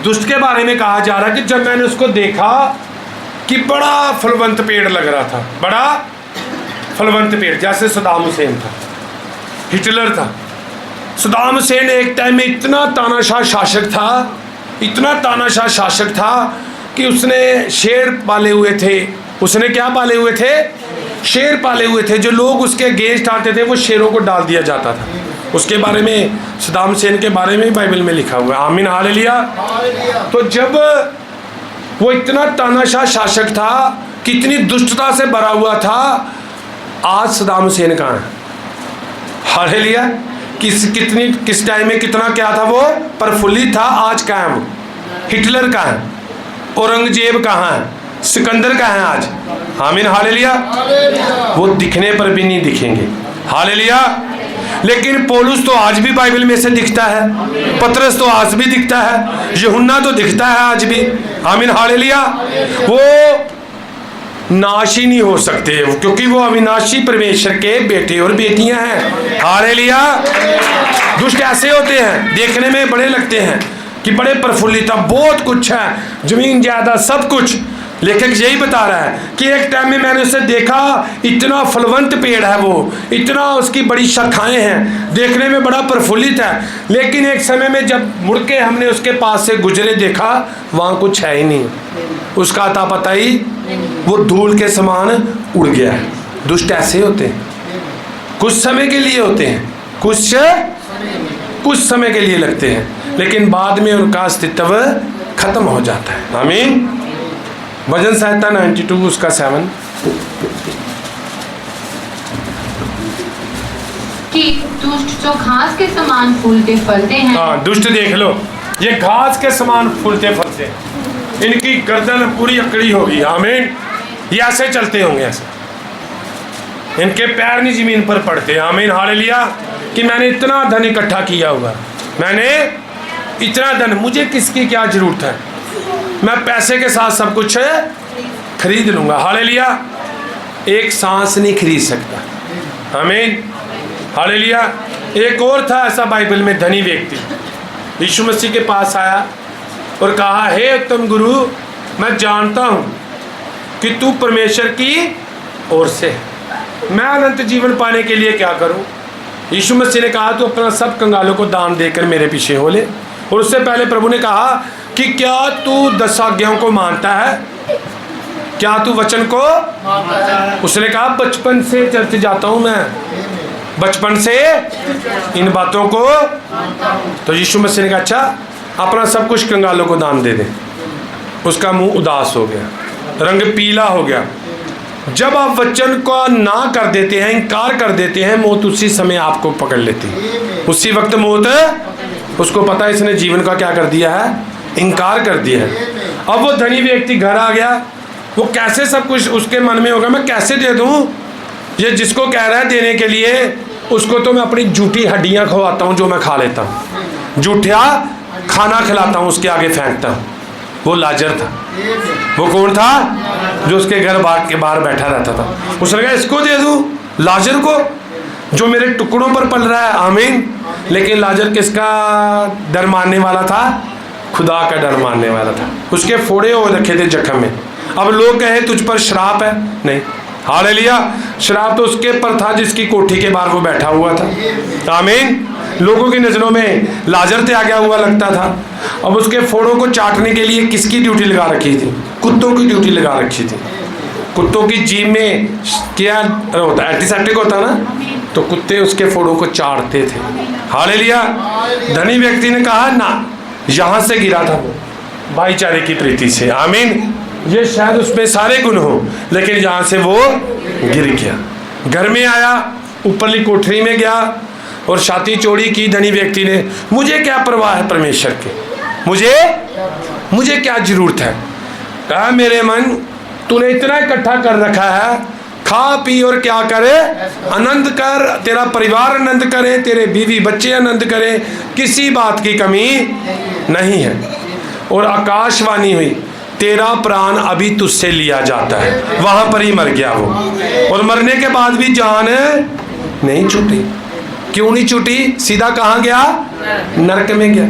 दुष्ट के बारे में कहा जा रहा है कि जब मैंने उसको देखा कि बड़ा फलवंत पेड़ लग रहा था, बड़ा फलवंत पेड़, जैसे सदाम हुसैन था, हिटलर था। सदाम हुसैन एक टाइम में इतना तानाशाह शासक था, इतना तानाशाह शासक था कि उसने शेर पाले हुए थे। उसने क्या पाले हुए थे? शेर पाले हुए थे। जो लोग उसके अगेंस्ट आते थे वो शेरों को डाल दिया जाता था। उसके बारे में, सदाम हुसैन के बारे में बाइबल में लिखा हुआ है। आमीन। हालेलुया। तो जब वो इतना तानाशाह शासक था, कितनी दुष्टता से भरा हुआ था, आज सदाम हुसैन कहाँ है? हालेलुया। किस टाइम में कितना क्या था वो प्रफुल्लित था, आज कहाँ है वो? हिटलर कहाँ है? औरंगजेब कहाँ है? सिकंदर कहाँ है आज? आमीन हालेलुया। वो दिखने पर भी नहीं दिखेंगे। हालेलुया। लेकिन पौलुस तो आज भी बाइबल में से दिखता है, पतरस तो आज भी दिखता है, यूहन्ना तो दिखता है आज भी। आमीन हालेलुया। वो नाश ही नहीं हो सकते क्योंकि वो अविनाशी परमेश्वर के बेटे और बेटियां हैं। हालेलुया। दुष्ट ऐसे होते हैं, देखने में बड़े लगते हैं कि बड़े प्रफुल्लित, बहुत कुछ है, जमीन ज्यादा, सब कुछ। लेखक यही बता रहा है कि एक टाइम में मैंने उसे देखा, इतना फलवंत पेड़ है वो, इतना उसकी बड़ी शाखाएं हैं, देखने में बड़ा प्रफुल्लित है, लेकिन एक समय में जब मुड़ के हमने उसके पास से गुजरे देखा वहाँ कुछ है ही नहीं, उसका अता पता ही वो धूल के समान उड़ गया है। दुष्ट ऐसे होते हैं, कुछ समय के लिए होते हैं, कुछ समय के लिए लगते हैं, लेकिन बाद में उनका अस्तित्व खत्म हो जाता है। आमीन। भजन संहिता 92 उसका 7 कि दुष्ट जो घास के समान फूलते फलते हैं। हाँ, दुष्ट देख लो, ये घास के समान फूलते फलते, इनकी गर्दन पूरी अकड़ी होगी। आमीन। ये ऐसे चलते होंगे, ऐसे इनके पैर नहीं जमीन पर पड़ते। आमीन हालेलुया। कि मैंने इतना धन इकट्ठा किया हुआ, मैंने इतना धन, मुझे किसकी क्या जरूरत है, मैं पैसे के साथ सब कुछ खरीद लूंगा। हालेलुया। एक सांस नहीं खरीद सकता। आमीन हालेलुया। एक और था ऐसा बाइबल में धनी व्यक्ति, यीशु मसीह के पास आया और कहा, हे उत्तम गुरु, मैं जानता हूँ कि तू परमेश्वर की ओर से, मैं अनंत जीवन पाने के लिए क्या करूँ? यीशु मसीह ने कहा, तू अपना सब कंगालों को दान देकर मेरे पीछे हो ले। और उससे पहले प्रभु ने कहा कि क्या तू 10 आज्ञाओं को मानता है? क्या तू वचन को? उसने कहा, बचपन से चर्च जाता हूँ मैं, बचपन से इन बातों को। तो यीशु मसीह ने कहा, अच्छा अपना सब कुछ कंगालों को दान दे दे। उसका मुंह उदास हो गया, रंग पीला हो गया। जब आप वचन को ना कर देते हैं, इनकार कर देते हैं, मौत उसी समय आपको पकड़ लेती है। उसी वक्त मौत, उसको पता है इसने जीवन का क्या कर दिया है, इनकार कर दिया है। अब वो धनी व्यक्ति घर आ गया, वो कैसे सब कुछ उसके मन में होगा, मैं कैसे दे दूं? ये जिसको कह रहा है देने के लिए, उसको तो मैं अपनी झूठी हड्डियां खवाता हूं जो मैं खा लेता हूं, झूठा खाना खिलाता हूं, उसके आगे फेंकता हूं। वो लाजर था। वो कौन था? जो उसके घर बाग के बाहर बैठा रहता था। उसने कहा, इसको दे दूं, लाजर को, जो मेरे टुकड़ों पर पल रहा है। आमीन। लेकिन लाजर किसका डर मानने वाला था? खुदा का डर मानने वाला था। उसके फोड़े हो रखे थे जख्म में। अब लोग कहे तुझ पर श्राप है, नहीं। हालेलुया। श्राप तो उसके पर था जिसकी कोठी के बाहर वो बैठा हुआ था। आमीन। लोगों की नजरों में लाजर त्यागा हुआ लगता था। अब उसके फोड़ों को चाटने के लिए किसकी ड्यूटी लगा रखी थी? कुत्तों की ड्यूटी लगा रखी थी। कुत्तों की जीभ में क्या होता है? एंटीसेप्टिक होता ना, तो कुत्ते उसके फोड़ों को चाटते थे। हालेलुया। धनी व्यक्ति ने कहा, ना, यहाँ से गिरा था वो भाईचारे की प्रीति से। आमीन। ये शायद उसमें सारे गुण हो, लेकिन यहाँ से वो गिर गया। घर में आया, ऊपरली कोठरी में गया और छाती चौड़ी की धनी व्यक्ति ने, मुझे क्या परवाह है परमेश्वर के, मुझे क्या जरूरत है? कहा, मेरे मन, तूने इतना इकट्ठा कर रखा है, खा पी और क्या करे, आनंद कर, तेरा परिवार आनंद करे, तेरे बीवी बच्चे आनंद करे, किसी बात की कमी नहीं है। और आकाशवाणी हुई, तेरा प्राण अभी तुझसे लिया जाता है। वहां पर ही मर गया वो। और मरने के बाद भी जान नहीं छूटी। क्यों नहीं छूटी? सीधा कहाँ गया? नरक में गया।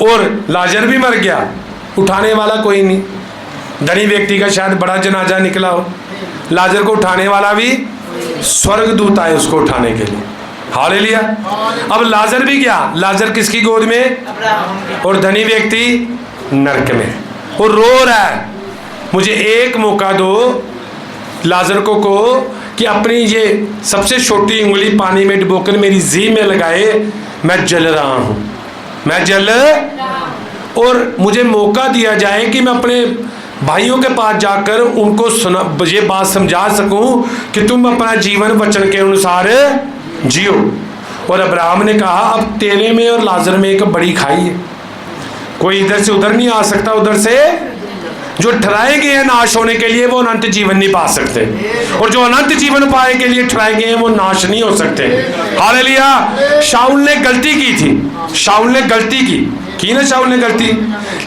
और लाजर भी मर गया, उठाने वाला कोई नहीं। धनी व्यक्ति का शायद बड़ा जनाजा निकला हो, लाजर को उठाने वाला भी स्वर्गदूत आए उसको उठाने के लिए। हालेलुया। अब लाजर भी गया, लाजर किसकी गोद में? और धनी व्यक्ति नरक में। और रो रहा है, मुझे एक मौका दो, लाजर को कहो कि अपनी ये सबसे छोटी उंगली पानी में डुबोकर मेरी जीभ में लगाए, मैं जल रहा हूँ, मैं जल, और मुझे मौका दिया जाए कि मैं अपने भाइयों के पास जाकर उनको सुना, ये बात समझा सकूं कि तुम अपना जीवन वचन के अनुसार जियो। और अब्राहम ने कहा अब तेरे में और लाजर में एक बड़ी खाई है, कोई इधर से उधर नहीं आ सकता, उधर से जो ठहराए गए हैं नाश होने के लिए वो अनंत जीवन नहीं पा सकते, और जो अनंत जीवन पाए के लिए ठहराए गए हैं वो नाश नहीं हो सकते। हालेलुया। शाऊल ने गलती की थी, शाऊल ने गलती की ना, शाऊल ने गलती,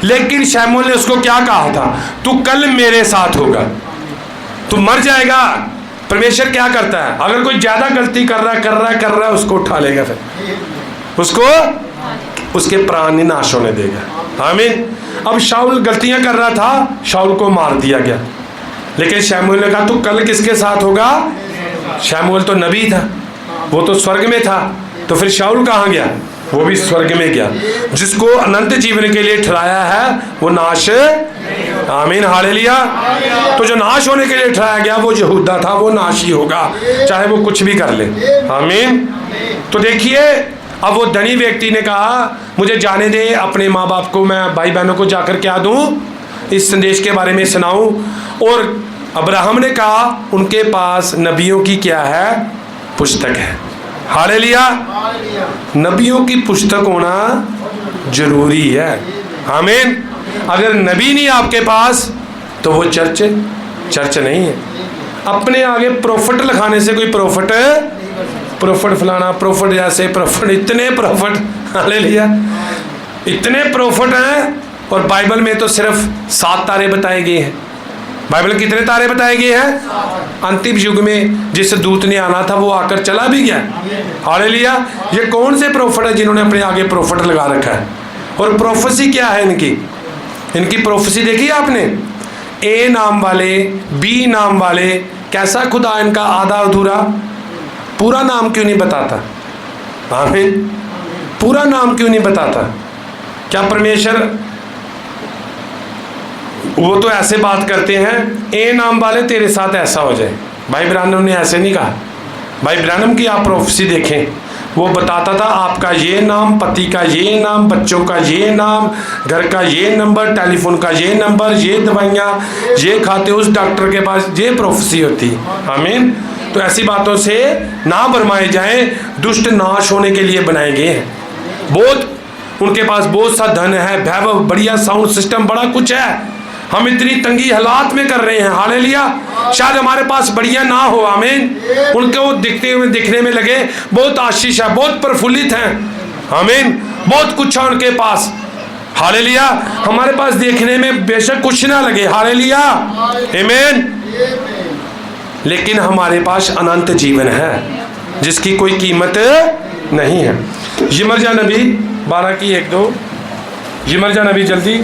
लेकिन शमूएल ने उसको क्या कहा था, तू कल मेरे साथ होगा, तू मर जाएगा। परमेश्वर क्या करता है, अगर कोई ज्यादा गलती कर रहा है उसको उठा लेगा, फिर उसको उसके प्राण नहीं नाश होने देगा। आमीन। अब शाऊल गलतियां कर रहा था, शाऊल को मार दिया गया, लेकिन शमूएल ने कहा तू कल किसके साथ होगा। शमूएल तो नबी था, वो तो स्वर्ग में था, तो फिर शाऊल कहाँ गया, वो भी स्वर्ग में गया। जिसको अनंत जीवन के लिए ठहराया है वो नाश, आमीन हालेलुया। तो जो नाश होने के लिए ठहराया गया वो यहूदा था, वो नाश ही होगा चाहे वो कुछ भी कर ले। आमीन। तो देखिए अब वो धनी व्यक्ति ने कहा मुझे जाने दे, अपने माँ बाप को मैं भाई बहनों को जाकर क्या दूं, इस संदेश के बारे में सुनाऊं। और अब्राहम ने कहा उनके पास नबियों की क्या है, पुस्तक है। हालेलुया। नबियों की पुस्तक होना जरूरी है। आमीन। अगर नबी नहीं आपके पास तो वो चर्च नहीं है। अपने आगे प्रोफिट लिखाने से कोई प्रोफिट फलाना प्रोफिट जैसे प्रोफिट, इतने प्रोफिट, हालेलुया, इतने प्रोफिट हैं। और बाइबल में तो सिर्फ 7 तारे बताए गए हैं। बाइबल कितने तारे बताए गए हैं। अंतिम युग में जिस दूत ने आना था वो आकर चला भी गया। हालेलुया। ये कौन से प्रोफिट है जिन्होंने अपने आगे प्रोफिट लगा रखा है। और प्रोफेसी क्या है इनकी प्रोफेसी देखी आपने, ए नाम वाले, बी नाम वाले, कैसा खुदा इनका आधा अधूरा, पूरा नाम क्यों नहीं बताता। आमीन। पूरा नाम क्यों नहीं बताता। क्या परमेश्वर, वो तो ऐसे बात करते हैं ए नाम वाले तेरे साथ ऐसा हो जाए। भाई ब्रानम ने ऐसे नहीं कहा। भाई ब्रानम की आप प्रोफेसी देखें, वो बताता था आपका ये नाम, पति का ये नाम, बच्चों का ये नाम, घर का ये नंबर, टेलीफोन का ये नंबर, ये दवाइयाँ, ये खाते उस डॉक्टर के पास, ये प्रोफेसी होती। आमीन। तो ऐसी बातों से ना भरमाए जाएं, दुष्ट नाश होने के लिए बनाए गए हैं। बहुत उनके पास बहुत सा धन है, वैभव, बढ़िया साउंड सिस्टम, बड़ा कुछ है। हम इतनी तंगी हालात में कर रहे हैं। हालेलुया। शायद हमारे पास बढ़िया ना हो। आमीन। उनको दिखने में लगे बहुत आशीष है, बहुत प्रफुल्लित हैं। आमीन। बहुत कुछ है उनके पास। हालेलुया। हमारे पास देखने में बेशक कुछ ना लगे। हालेलुया। आमीन। लेकिन हमारे पास अनंत जीवन है जिसकी कोई कीमत नहीं है। यिर्मयाह नबी 12 की 1-2, यिर्मयाह नबी जल्दी।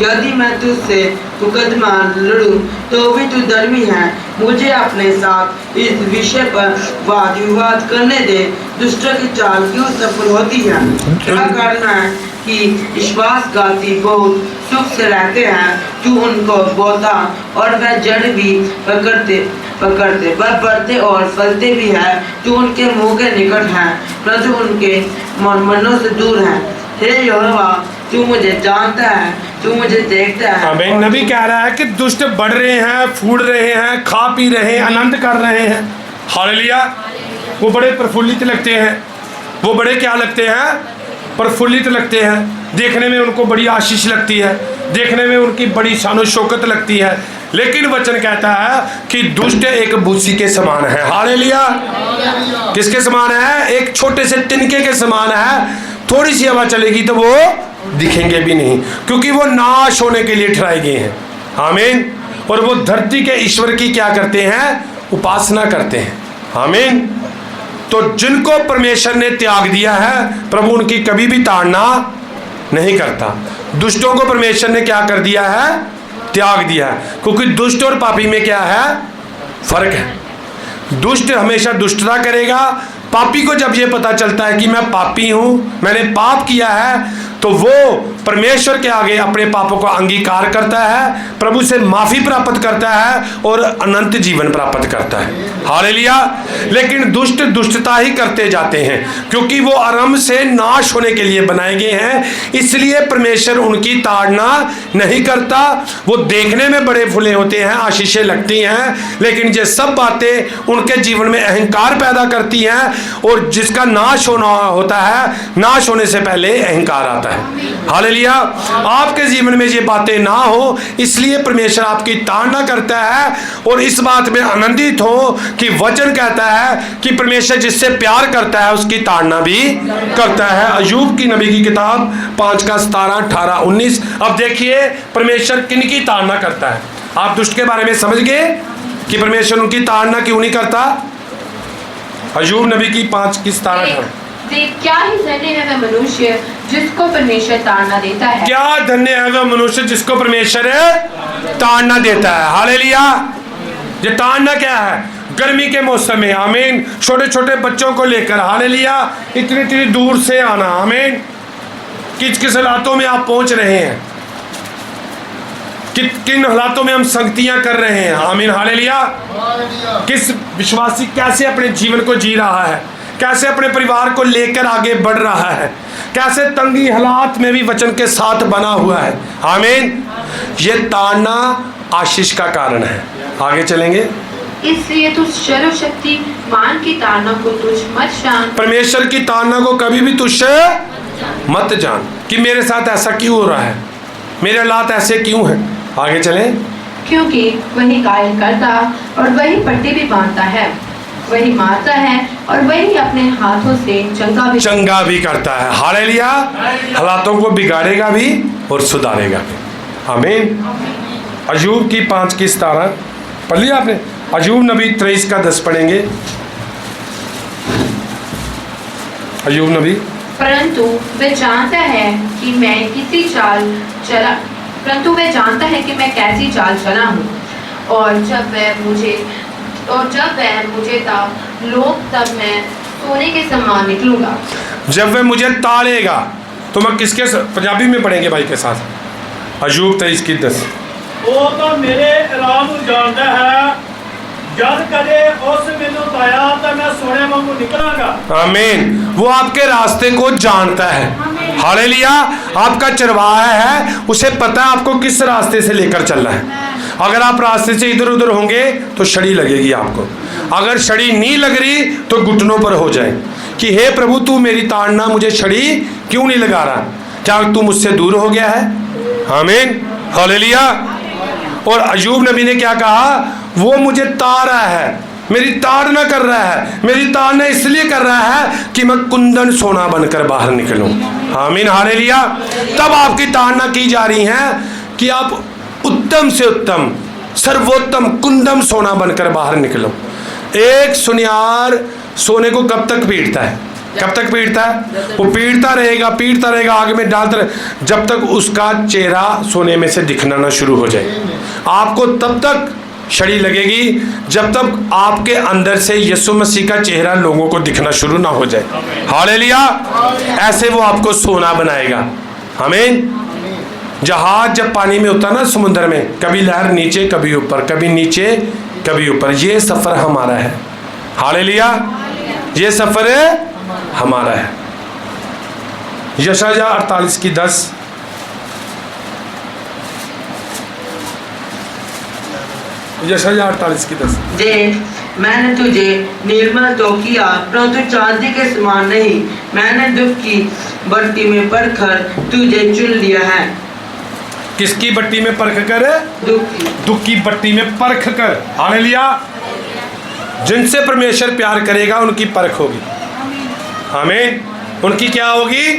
यदि मैं तुझसे मुकदमा लड़ूं तो भी तू धर्मी है। मुझे अपने साथ इस विषय पर वाद विवाद करने दे। दुष्टों की चाल क्यों सफल होती है। क्या कारण है कि विश्वासघाती बहुत सुख से रहते हैं, तू उनको बोता और वह जड़ भी पकड़ते वह बढ़ते और फलते भी है। तू उनके मुंह के निकट है परंतु उनके मनों से दूर है। हे यहोवा, तू मुझे जानता है, तू मुझे देखता है। आमीन। नबी कह रहा है कि दुष्ट बढ़ रहे हैं, फूड रहे हैं, खा पी रहे हैं, आनंद कर रहे हैं। हालेलुया। वो बड़े प्रफुल्लित लगते हैं। वो बड़े क्या लगते हैं, प्रफुल्लित लगते हैं। देखने में उनको बड़ी आशीष लगती है, देखने में उनकी बड़ी शानो शौकत लगती है। लेकिन वचन कहता है कि दुष्ट एक भूसी के समान है। हालेलुया। किसके समान है, एक छोटे से तिनके के समान है। थोड़ी सी हवा चलेगी तो वो दिखेंगे भी नहीं, क्योंकि वो नाश होने के लिए ठहराए गए हैं। आमीन। और वो धरती के ईश्वर की क्या करते हैं, उपासना करते हैं। आमीन। तो जिनको परमेश्वर ने त्याग दिया है प्रभु उनकी कभी भी ताड़ना नहीं करता। दुष्टों को परमेश्वर ने क्या कर दिया है, त्याग दिया है। क्योंकि दुष्ट और पापी में क्या है, फर्क है। दुष्ट हमेशा दुष्टता करेगा। पापी को जब ये पता चलता है कि मैं पापी हूँ, मैंने पाप किया है, तो वो परमेश्वर के आगे अपने पापों को अंगीकार करता है, प्रभु से माफ़ी प्राप्त करता है और अनंत जीवन प्राप्त करता है। हालेलुया। लेकिन दुष्ट दुष्टता ही करते जाते हैं, क्योंकि वो आरंभ से नाश होने के लिए बनाए गए हैं, इसलिए परमेश्वर उनकी ताड़ना नहीं करता। वो देखने में बड़े फुले होते हैं, आशीषें लगती हैं, लेकिन ये सब बातें उनके जीवन में अहंकार पैदा करती हैं, और जिसका नाश होना होता है, नाश होने से पहले अहंकार आता है। हालेलुया। आपके जीवन में ये बातें ना हो, इसलिए परमेश्वर आपकी ताड़ना करता है, और इस बात में आनंदित हो कि वचन कहता है कि परमेश्वर जिससे प्यार करता है उसकी ताड़ना भी करता है। अय्यूब की नबी की किताब 5:17, 18, 19। अब देखिए परमेश्वर किनकी ताड़ना करता है। आप दुष्ट के बारे में समझ गए कि परमेश्वर उनकी ताड़ना क्यों नहीं करता। अय्यूब नबी की 5:17। क्या ही धन्य है वह मनुष्य जिसको परमेश्वर ताड़ना देता है। क्या धन्य है वह मनुष्य जिसको परमेश्वर ताड़ना देता है। हालेलुया। ये ताड़ना क्या है? गर्मी के मौसम में, आमीन, छोटे छोटे बच्चों को लेकर, हालेलुया, इतनी इतनी दूर से आना, आमीन, किस किस हालातों में आप पहुंच रहे हैं, किन हालातों में हम संगतियां कर रहे हैं, आमीन, हालेलुया। किस विश्वासी कैसे अपने जीवन को जी रहा है, कैसे अपने परिवार को लेकर आगे बढ़ रहा है, कैसे तंगी हालात में भी वचन के साथ बना हुआ है, आमीन। ये ताड़ना आशीष का कारण है। आगे चलेंगे। इसलिए तू सर्वशक्तिमान की ताड़ना को तुझ मत जान। परमेश्वर की ताड़ना को कभी भी तुझसे मत जान कि मेरे साथ ऐसा क्यों हो रहा है, मेरे हालात ऐसे क्यों हैं। आगे चलें। क्योंकि वही घायल करता और वही पट्टी भी बांधता है, वही मारता है और वही अपने हाथों से चंगा भी करता है। हालेलुया। हालातों को बिगाड़ेगा भी और सुधारेगा भी, आमीन। अय्यूब की 5:17 पढ़ लिया आपने। अय्यूब नबी 23:10 पढ़ेंगे। अय्यूब नबी। परंतु वह जानता है कि मैं कैसी चाल चला हूँ, और जब वह मुझे तब मैं सोने के समान निकलूंगा। जब वह मुझे ताड़ेगा, तो मैं किसके पंजाबी में पढ़ेंगे भाई के साथ। अय्यूब 23:10। ਉਹ ਤਾਂ ਮੇਰੇ ਰਾਹ ਨੂੰ ਜਾਣਦਾ ਹੈ, जब कदे उस मैनू पाया तो मैं सोने वांगू निकलांगा। आमीन। वो आपके रास्ते को जानता है। हालेलुया। आपका चरवाहा है, उसे पता है आपको किस रास्ते से लेकर चलना है। अगर आप रास्ते से इधर उधर होंगे तो छड़ी लगेगी आपको, अगर छड़ी नहीं लग रही तो घुटनों पर हो जाए कि हे प्रभु तू मेरी ताड़ना मुझे छड़ी क्यों नहीं लगा रहा, क्या तू मुझसे दूर हो गया है। आमीन। हालेलुया। और अय्यूब नबी ने क्या कहा, वो मुझे ताड़ रहा है, मेरी ताड़ना कर रहा है, मेरी ताड़ना इसलिए कर रहा है कि मैं कुंदन सोना बनकर बाहर निकलूं। आमीन। हालेलुया। तब आपकी ताड़ना की जा रही है कि आप उत्तम से उत्तम सर्वोत्तम कुंदन सोना बनकर बाहर निकलो। एक सुनियार सोने को कब तक पीटता है, कब तक पीटता है? वो पीटता रहेगा आग में डालता रहे जब तक उसका चेहरा सोने में से दिखना ना शुरू हो जाए। आपको तब तक छड़ी लगेगी जब तक आपके अंदर से यीशु मसीह का चेहरा लोगों को दिखना शुरू ना हो जाए। हालेलुया। ऐसे वो आपको सोना बनाएगा। आमीन। जहाज जब पानी में होता ना समुद्र में, कभी लहर नीचे कभी ऊपर, कभी नीचे कभी ऊपर, ये सफर हमारा है। हालेलुया। ये सफर हमारा है। यशायाह 48:10। यशायाह 48:10। देख मैंने तुझे निर्मल तो किया परंतु चांदी के समान नहीं, मैंने दुख की भट्टी में परखकर तुझे चुन लिया है। किसकी भट्टी में परख कर? दुख की भट्टी में परख कर। हालेलुया। जिनसे परमेश्वर प्यार करेगा उनकी परख होगी। आमीन। उनकी क्या होगी?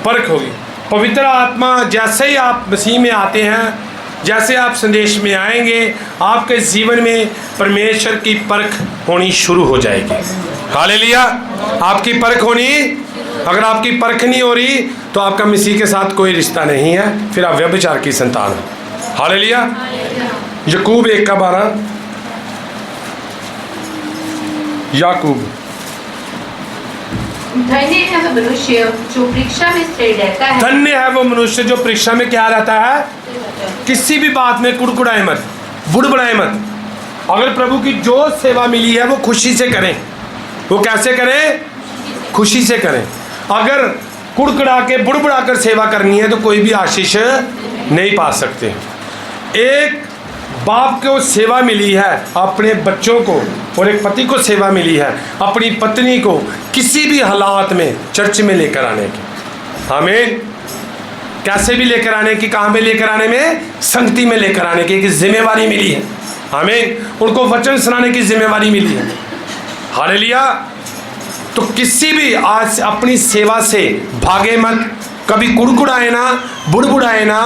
परख होगी। पवित्र आत्मा जैसे ही आप मसीह में आते हैं, जैसे आप संदेश में आएंगे, आपके जीवन में परमेश्वर की परख होनी शुरू हो जाएगी। हालेलुया। आपकी परख होनी, अगर आपकी परख नहीं हो रही तो आपका मसीह के साथ कोई रिश्ता नहीं है, फिर आप व्यभिचार की संतान हो। हालेलुया। याकूब 1:12। याकूब धन्य है वह मनुष्य जो परीक्षा में स्थिर रहता है। धन्य है वो मनुष्य जो परीक्षा में क्या रहता है, किसी भी बात में कुड़कुड़ाए मत, बुड़बुड़ाए मत। अगर प्रभु की जो सेवा मिली है वो खुशी से करें। वो कैसे करें? खुशी से करें। अगर कुड़कुड़ा के बुड़बुड़ा कर सेवा करनी है तो कोई भी आशीष नहीं पा सकते। एक बाप को सेवा मिली है अपने बच्चों को, और एक पति को सेवा मिली है अपनी पत्नी को किसी भी हालात में चर्च में लेकर आने की। आमीन। कैसे भी लेकर आने की, कहाँ में लेकर आने में? संगति में लेकर आने की एक जिम्मेवारी मिली है। आमीन। उनको वचन सुनाने की जिम्मेवारी मिली है। हालेलुया। तो किसी भी आज अपनी सेवा से भागे मत। कभी कुड़कुड़ाए ना, बुड़बुड़ाए ना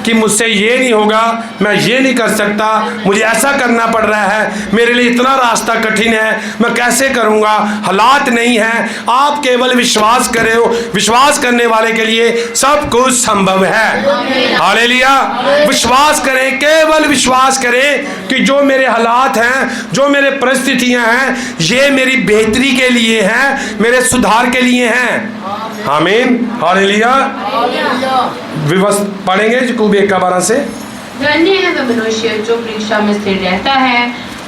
कि मुझसे ये नहीं होगा, मैं ये नहीं कर सकता, मुझे ऐसा करना पड़ रहा है, मेरे लिए इतना रास्ता कठिन है, मैं कैसे करूँगा, हालात नहीं है। आप केवल विश्वास करें, विश्वास करने वाले के लिए सब कुछ संभव है। हालेलुया। विश्वास करें, केवल विश्वास करें कि जो मेरे हालात हैं, जो मेरे परिस्थितियाँ हैं, ये मेरी बेहतरी के लिए हैं, मेरे सुधार के लिए हैं। आमीन। हालेलुया। पढ़ेंगे याकूब 1:12 से। धन्य है वह मनुष्य जो परीक्षा में स्थिर रहता है,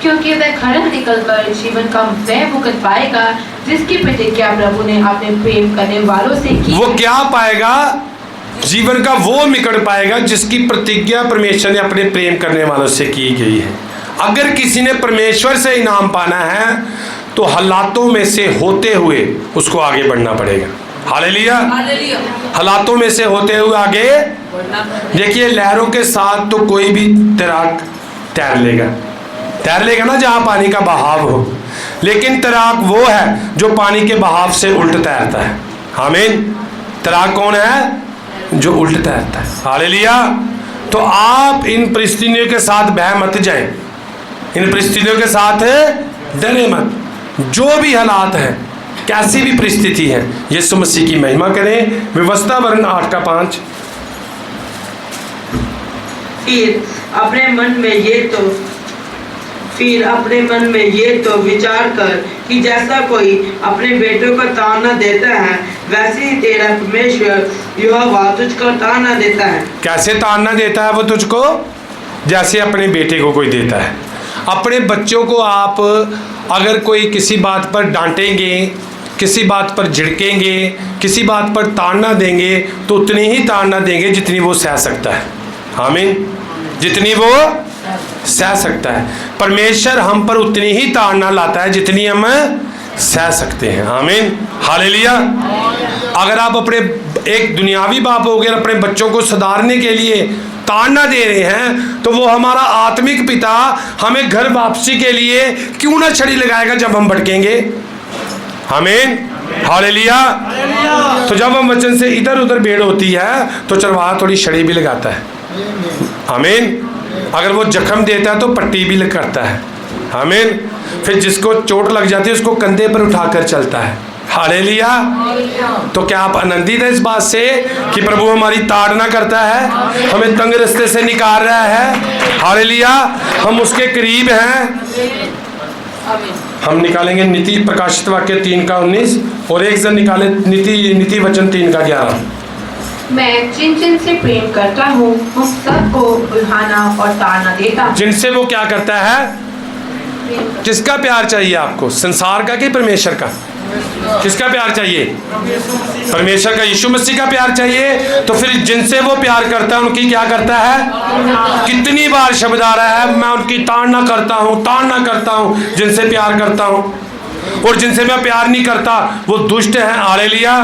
क्योंकि वह खरा निकलकर जीवन का वह भुगत पाएगा जिसकी प्रतिज्ञा प्रभु ने अपने प्रेम करने वालों से की। वो क्या पाएगा? जीवन का वो निकट पाएगा जिसकी प्रतिज्ञा परमेश्वर ने अपने प्रेम करने वालों से की गई है। अगर किसी ने परमेश्वर से इनाम पाना है तो हालातों में से होते हुए उसको आगे बढ़ना पड़ेगा। हालेलुया। हालातों में से होते हुए आगे देखिए, लहरों के साथ तो कोई भी तैराक तैर लेगा ना जहाँ पानी का बहाव हो, लेकिन तैराक वो है जो पानी के बहाव से उल्ट तैरता है। आमीन। तैराक कौन है? जो उल्ट तैरता है। हालेलुया। तो आप इन परिस्थितियों के साथ बह मत जाएं, इन परिस्थितियों के साथ डरे मत। जो भी हालात हैं, कैसी भी परिस्थिति है, यीशु मसीह की महिमा करें। व्यवस्था वर्ण 8:5। फिर अपने मन में ये तो विचार कर कि जैसा कोई अपने बेटों को ताना देता है, वैसे ही तेरा परमेश्वर यहोवा तुझको ताना देता है। कैसे ताना देता है वो तुझको? जैसे अपने बेटे को कोई देता है। अपने बच्चों को आप अगर कोई किसी बात पर डांटेंगे, किसी बात पर झिड़केंगे, किसी बात पर ताड़ना देंगे तो उतनी ही ताड़ना देंगे जितनी वो सह सकता है। आमीन। जितनी वो सह सकता है। परमेश्वर हम पर उतनी ही ताड़ना लाता है जितनी हम सह सकते हैं। आमीन। हालेलुया। अगर आप अपने एक दुनियावी बाप हो गए, अपने बच्चों को सुधारने के लिए ताड़ना दे रहे हैं, तो वो हमारा आत्मिक पिता हमें घर वापसी के लिए क्यों ना छड़ी लगाएगा जब हम भटकेंगे। आमीन। हालेलुया। तो जब हम वचन से इधर उधर भीड़ होती है तो चरवाहा थोड़ी छड़ी भी लगाता है। आमीन। अगर वो जख्म देता है तो पट्टी भी करता है। आमीन। फिर जिसको चोट लग जाती है उसको कंधे पर उठाकर चलता है। हालेलुया। तो क्या आप आनंदित हैं इस बात से कि प्रभु हमारी ताड़ना करता है, हमें तंग रास्ते से निकाल रहा है। हालेलुया। हम उसके करीब हैं। हम निकालेंगे नीति प्रकाशित वाक्य 3:19 और एक जन निकाले नीति वचन 3:11। मैं जिन से प्रेम करता हूँ उन सबको बुलाना और ताड़ना देता हूँ। जिनसे वो क्या करता है? किसका प्यार चाहिए आपको? संसार का कि परमेश्वर का? किसका प्यार चाहिए? परमेश्वर का, यीशु मसीह का प्यार चाहिए। तो फिर जिनसे वो प्यार करता है उनकी क्या करता है? कितनी बार शब्द आ रहा है, मैं उनकी ताड़ना करता हूँ जिनसे प्यार करता हूँ, और जिनसे मैं प्यार नहीं करता वो दुष्ट हैं। हालेलुया।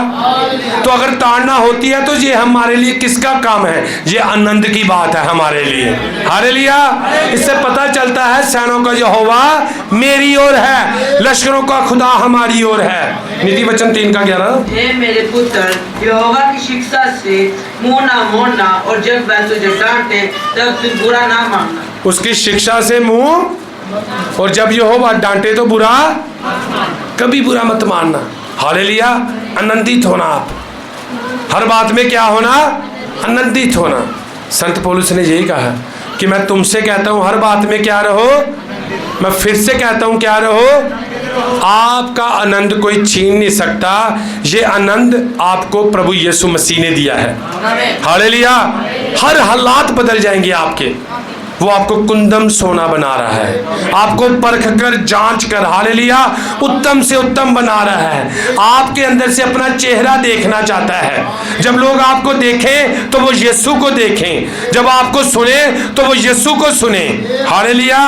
तो अगर ताड़ना होती है तो ये हमारे लिए किसका काम है? ये आनंद की बात है हमारे लिए। हालेलुया। इससे पता चलता है सेनाओं का यहोवा मेरी ओर है, लश्करों का खुदा हमारी ओर है। नीति वचन 3:11। हे मेरे पुत्र, यहोवा की शिक्षा से मुंह ना मोड़ना, और जब वह तुझे डांटे तब तू बुरा ना मानना। उसकी शिक्षा से मुंह, और जब यहोवा डांटे तो कभी बुरा मत मानना। हालेलुया। आनंदित होना। आप हर बात में क्या होना? आनंदित होना। संत पौलुस ने यही कहा कि मैं तुमसे कहता हूँ हर बात में क्या रहो, मैं फिर से कहता हूँ क्या रहो, आपका आनंद कोई छीन नहीं सकता। ये आनंद आपको प्रभु यीशु मसीह ने दिया है। हालेलुया। हर हालात बदल जाएंगे आपके। वो आपको कुंदम सोना बना रहा है, आपको परख कर जांच कर हालेलुया उत्तम से उत्तम बना रहा है। आपके अंदर से अपना चेहरा देखना चाहता है। जब लोग आपको देखें तो वो यीशु को देखें, जब आपको सुने तो वो यीशु को सुने। हालेलुया।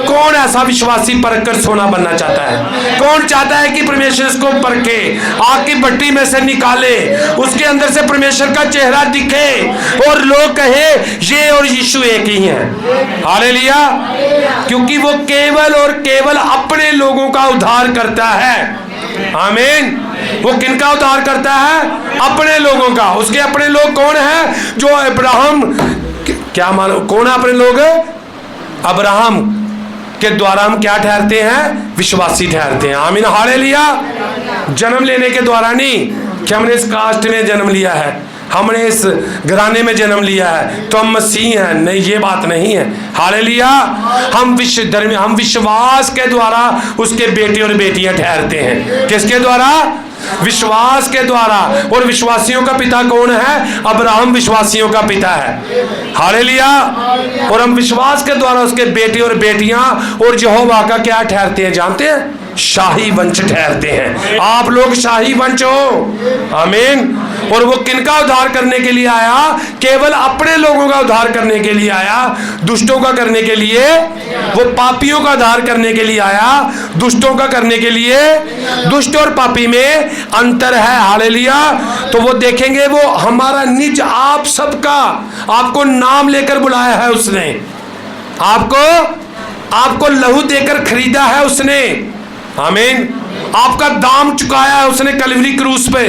कौन ऐसा विश्वासी परख कर सोना बनना चाहता है? कौन चाहता है कि परमेश्वर इसको परखे, आग की भट्टी में से निकाले, उसके अंदर से परमेश्वर का चेहरा दिखे और लोग कहे ये और यीशु एक ही है। हालेलुया। क्योंकि वो केवल और केवल अपने लोगों का उद्धार करता है। आमीन। वो किनका उद्धार करता है? अपने लोगों का। उसके अपने लोग कौन है? जो अब्राहम, क्या मानो कौन है अपने लोग? अब्राहम के द्वारा हम क्या ठहरते हैं? विश्वासी ठहरते हैं। आमीन। हालेलुया। जन्म लेने के द्वारा नहीं कि हमने इस कास्ट में जन्म लिया है, हमने इस घराने में जन्म लिया है तो हम मसीह हैं, नहीं, ये बात नहीं है। हालेलुया। हम विश्वास के द्वारा उसके बेटे और बेटियां ठहरते हैं। किसके द्वारा? विश्वास के द्वारा। और विश्वासियों का पिता कौन है? अब्राहम विश्वासियों का पिता है। हालेलुया। और हम विश्वास के द्वारा उसके बेटे और बेटियां और यहोवा का क्या ठहरते हैं? जानते हैं? शाही वंश ठहरते हैं। आप लोग शाही वंश हो। आमीन। और वो किनका उद्धार करने के लिए आया? केवल अपने लोगों का उद्धार करने के लिए आया, दुष्टों का करने के लिए। वो पापियों का उद्धार करने के लिए आया, दुष्टों का करने के लिए। दुष्ट और पापी में अंतर है। हालेलुया। तो वो देखेंगे, वो हमारा निज आप सबका, आपको नाम लेकर बुलाया है उसने, आपको लहू देकर खरीदा है उसने। आमीन। आपका दाम चुकाया है उसने कलवरी क्रूस पे।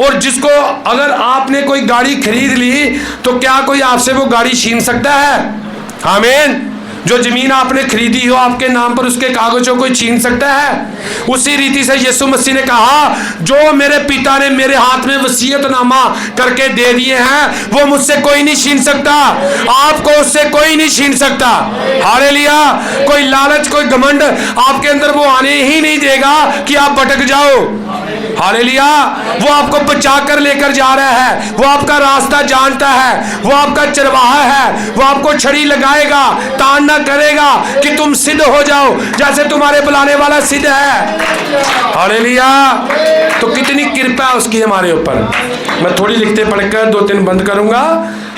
और जिसको अगर आपने कोई गाड़ी खरीद ली तो क्या कोई आपसे वो गाड़ी छीन सकता है? आमीन। जो जमीन आपने खरीदी हो आपके नाम पर, उसके कागजों कोई छीन सकता है? उसी रीति से यीशु मसीह ने कहा, जो मेरे पिता ने मेरे हाथ में वसीयतनामा करके दे दिए हैं वो मुझसे कोई नहीं छीन सकता, आपको उससे कोई नहीं छीन सकता। हालेलुया। कोई लालच, कोई घमंड आपके अंदर वो आने ही नहीं देगा कि आप भटक जाओ। हालेलुया। वो आपको बचा कर लेकर जा रहा है, वो आपका रास्ता जानता है, वो आपका चरवाहा है, वो आपको छड़ी लगाएगा, तान ना करेगा कि तुम सिद्ध हो जाओ जैसे तुम्हारे बुलाने वाला सिद्ध है। हालेलुया। तो कितनी कृपा है उसकी हमारे ऊपर। मैं थोड़ी लिखते पढ़कर 2-3 बंद करूंगा,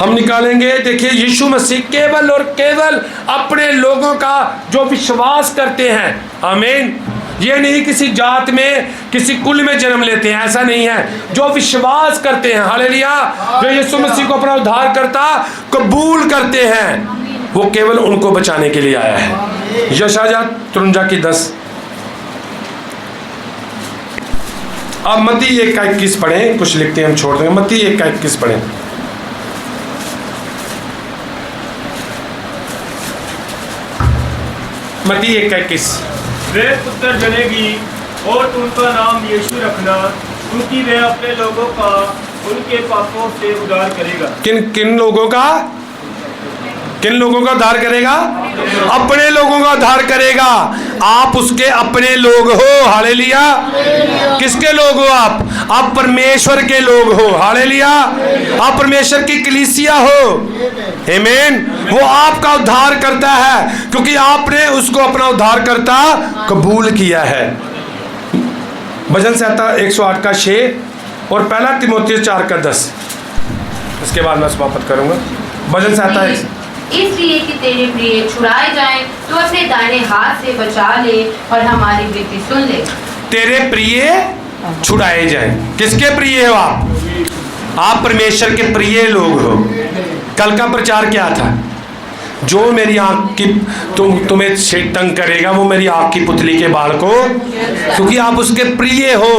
हम निकालेंगे। देखिए, यीशु मसीह केवल और केवल अपने लोगों का जो विश्वास करते हैं। आमीन। ये नहीं किसी जात में, किसी कुल में जन्म लेते हैं, ऐसा नहीं है। जो विश्वास करते हैं, हालेलुया, जो यीशु मसीह को अपना उद्धार करता कबूल करते हैं, वो केवल उनको बचाने के लिए आया है। यशायाह 53:10। अब मत्ती 1:21 पढ़ें, कुछ लिखते हैं हम छोड़ देंगे। मत्ती 1:21 पढ़ें। मत्ती 1:21। वे पुत्र जनेगी और उनका नाम यीशु रखना, क्योंकि वे अपने लोगों का उनके पापों से उद्धार करेगा। किन लोगों का? किन लोगों का उद्धार करेगा? अपने लोगों का उद्धार करेगा। आप उसके अपने लोग हो। हालेलुया। किसके लोग हो आप परमेश्वर के लोग हो। हालेलुया। आप परमेश्वर की कलीसिया हो। आमीन। वो आपका उद्धार करता है क्योंकि आपने उसको अपना उद्धार करता कबूल किया है। भजन संहिता 108:6 और 1 तीमुथियुस 4:10। इसके बाद मैं समाप्त करूंगा। भजन संहिता इसलिए कि तेरे प्रिय छुड़ाए जाएं, तो अपने दाहिने हाथ से बचा ले और हमारी विनती सुन ले। तेरे प्रिय छुड़ाए जाएं। किसके प्रिय हो आप? आप परमेश्वर के प्रिय लोग हो। कल का प्रचार क्या था? जो मेरी आंख की तुम्हें तंग करेगा वो मेरी आंख की पुतली के बाल को, क्योंकि आप उसके प्रिय हो।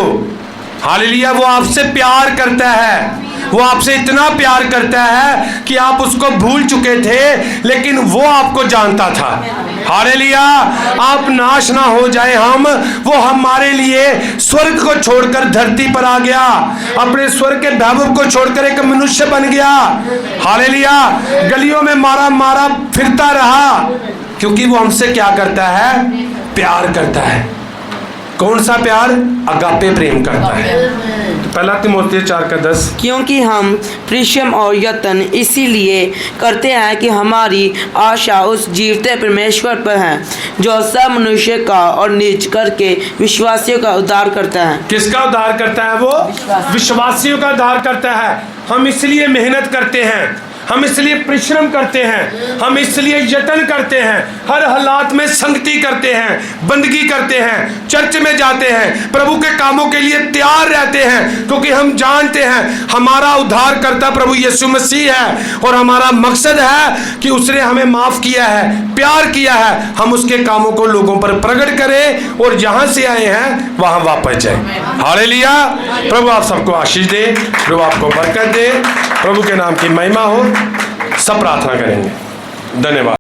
हालेलुया। वो आपसे प्यार करता है, वो आपसे इतना प्यार करता है कि आप उसको भूल चुके थे लेकिन वो आपको जानता था। हालेलुया। आप नाश ना हो जाए वो हमारे लिए स्वर्ग को छोड़कर धरती पर आ गया, अपने स्वर्ग के वैभव को छोड़कर एक मनुष्य बन गया। हालेलुया। गलियों में मारा फिरता रहा, क्योंकि वो हमसे क्या करता है? प्यार करता है। कौन सा प्यार? अगापे प्रेम करता है। तो पहला तिमोथी 4:10, क्योंकि हम परिश्रम और यत्न इसीलिए करते हैं कि हमारी आशा उस जीवते परमेश्वर पर है जो सब मनुष्य का और निज करके विश्वासियों का उद्धार करता है। किसका उद्धार करता है? वो विश्वासियों का उद्धार करता है। हम इसलिए मेहनत करते हैं, हम इसलिए परिश्रम करते हैं, हम इसलिए यत्न करते हैं, हर हालात में संगति करते हैं, बंदगी करते हैं, चर्च में जाते हैं, प्रभु के कामों के लिए तैयार रहते हैं, क्योंकि हम जानते हैं हमारा उद्धार करता प्रभु यीशु मसीह है और हमारा मकसद है कि उसने हमें माफ किया है, प्यार किया है। हम उसके कामों को लोगों पर प्रकट करें और जहां से आए हैं वहां वापस जाए। हालेलुया। प्रभु आप सबको आशीष दे, प्रभु आपको बरकत दे, प्रभु के नाम की महिमा हो। सब प्रार्थना करेंगे। धन्यवाद।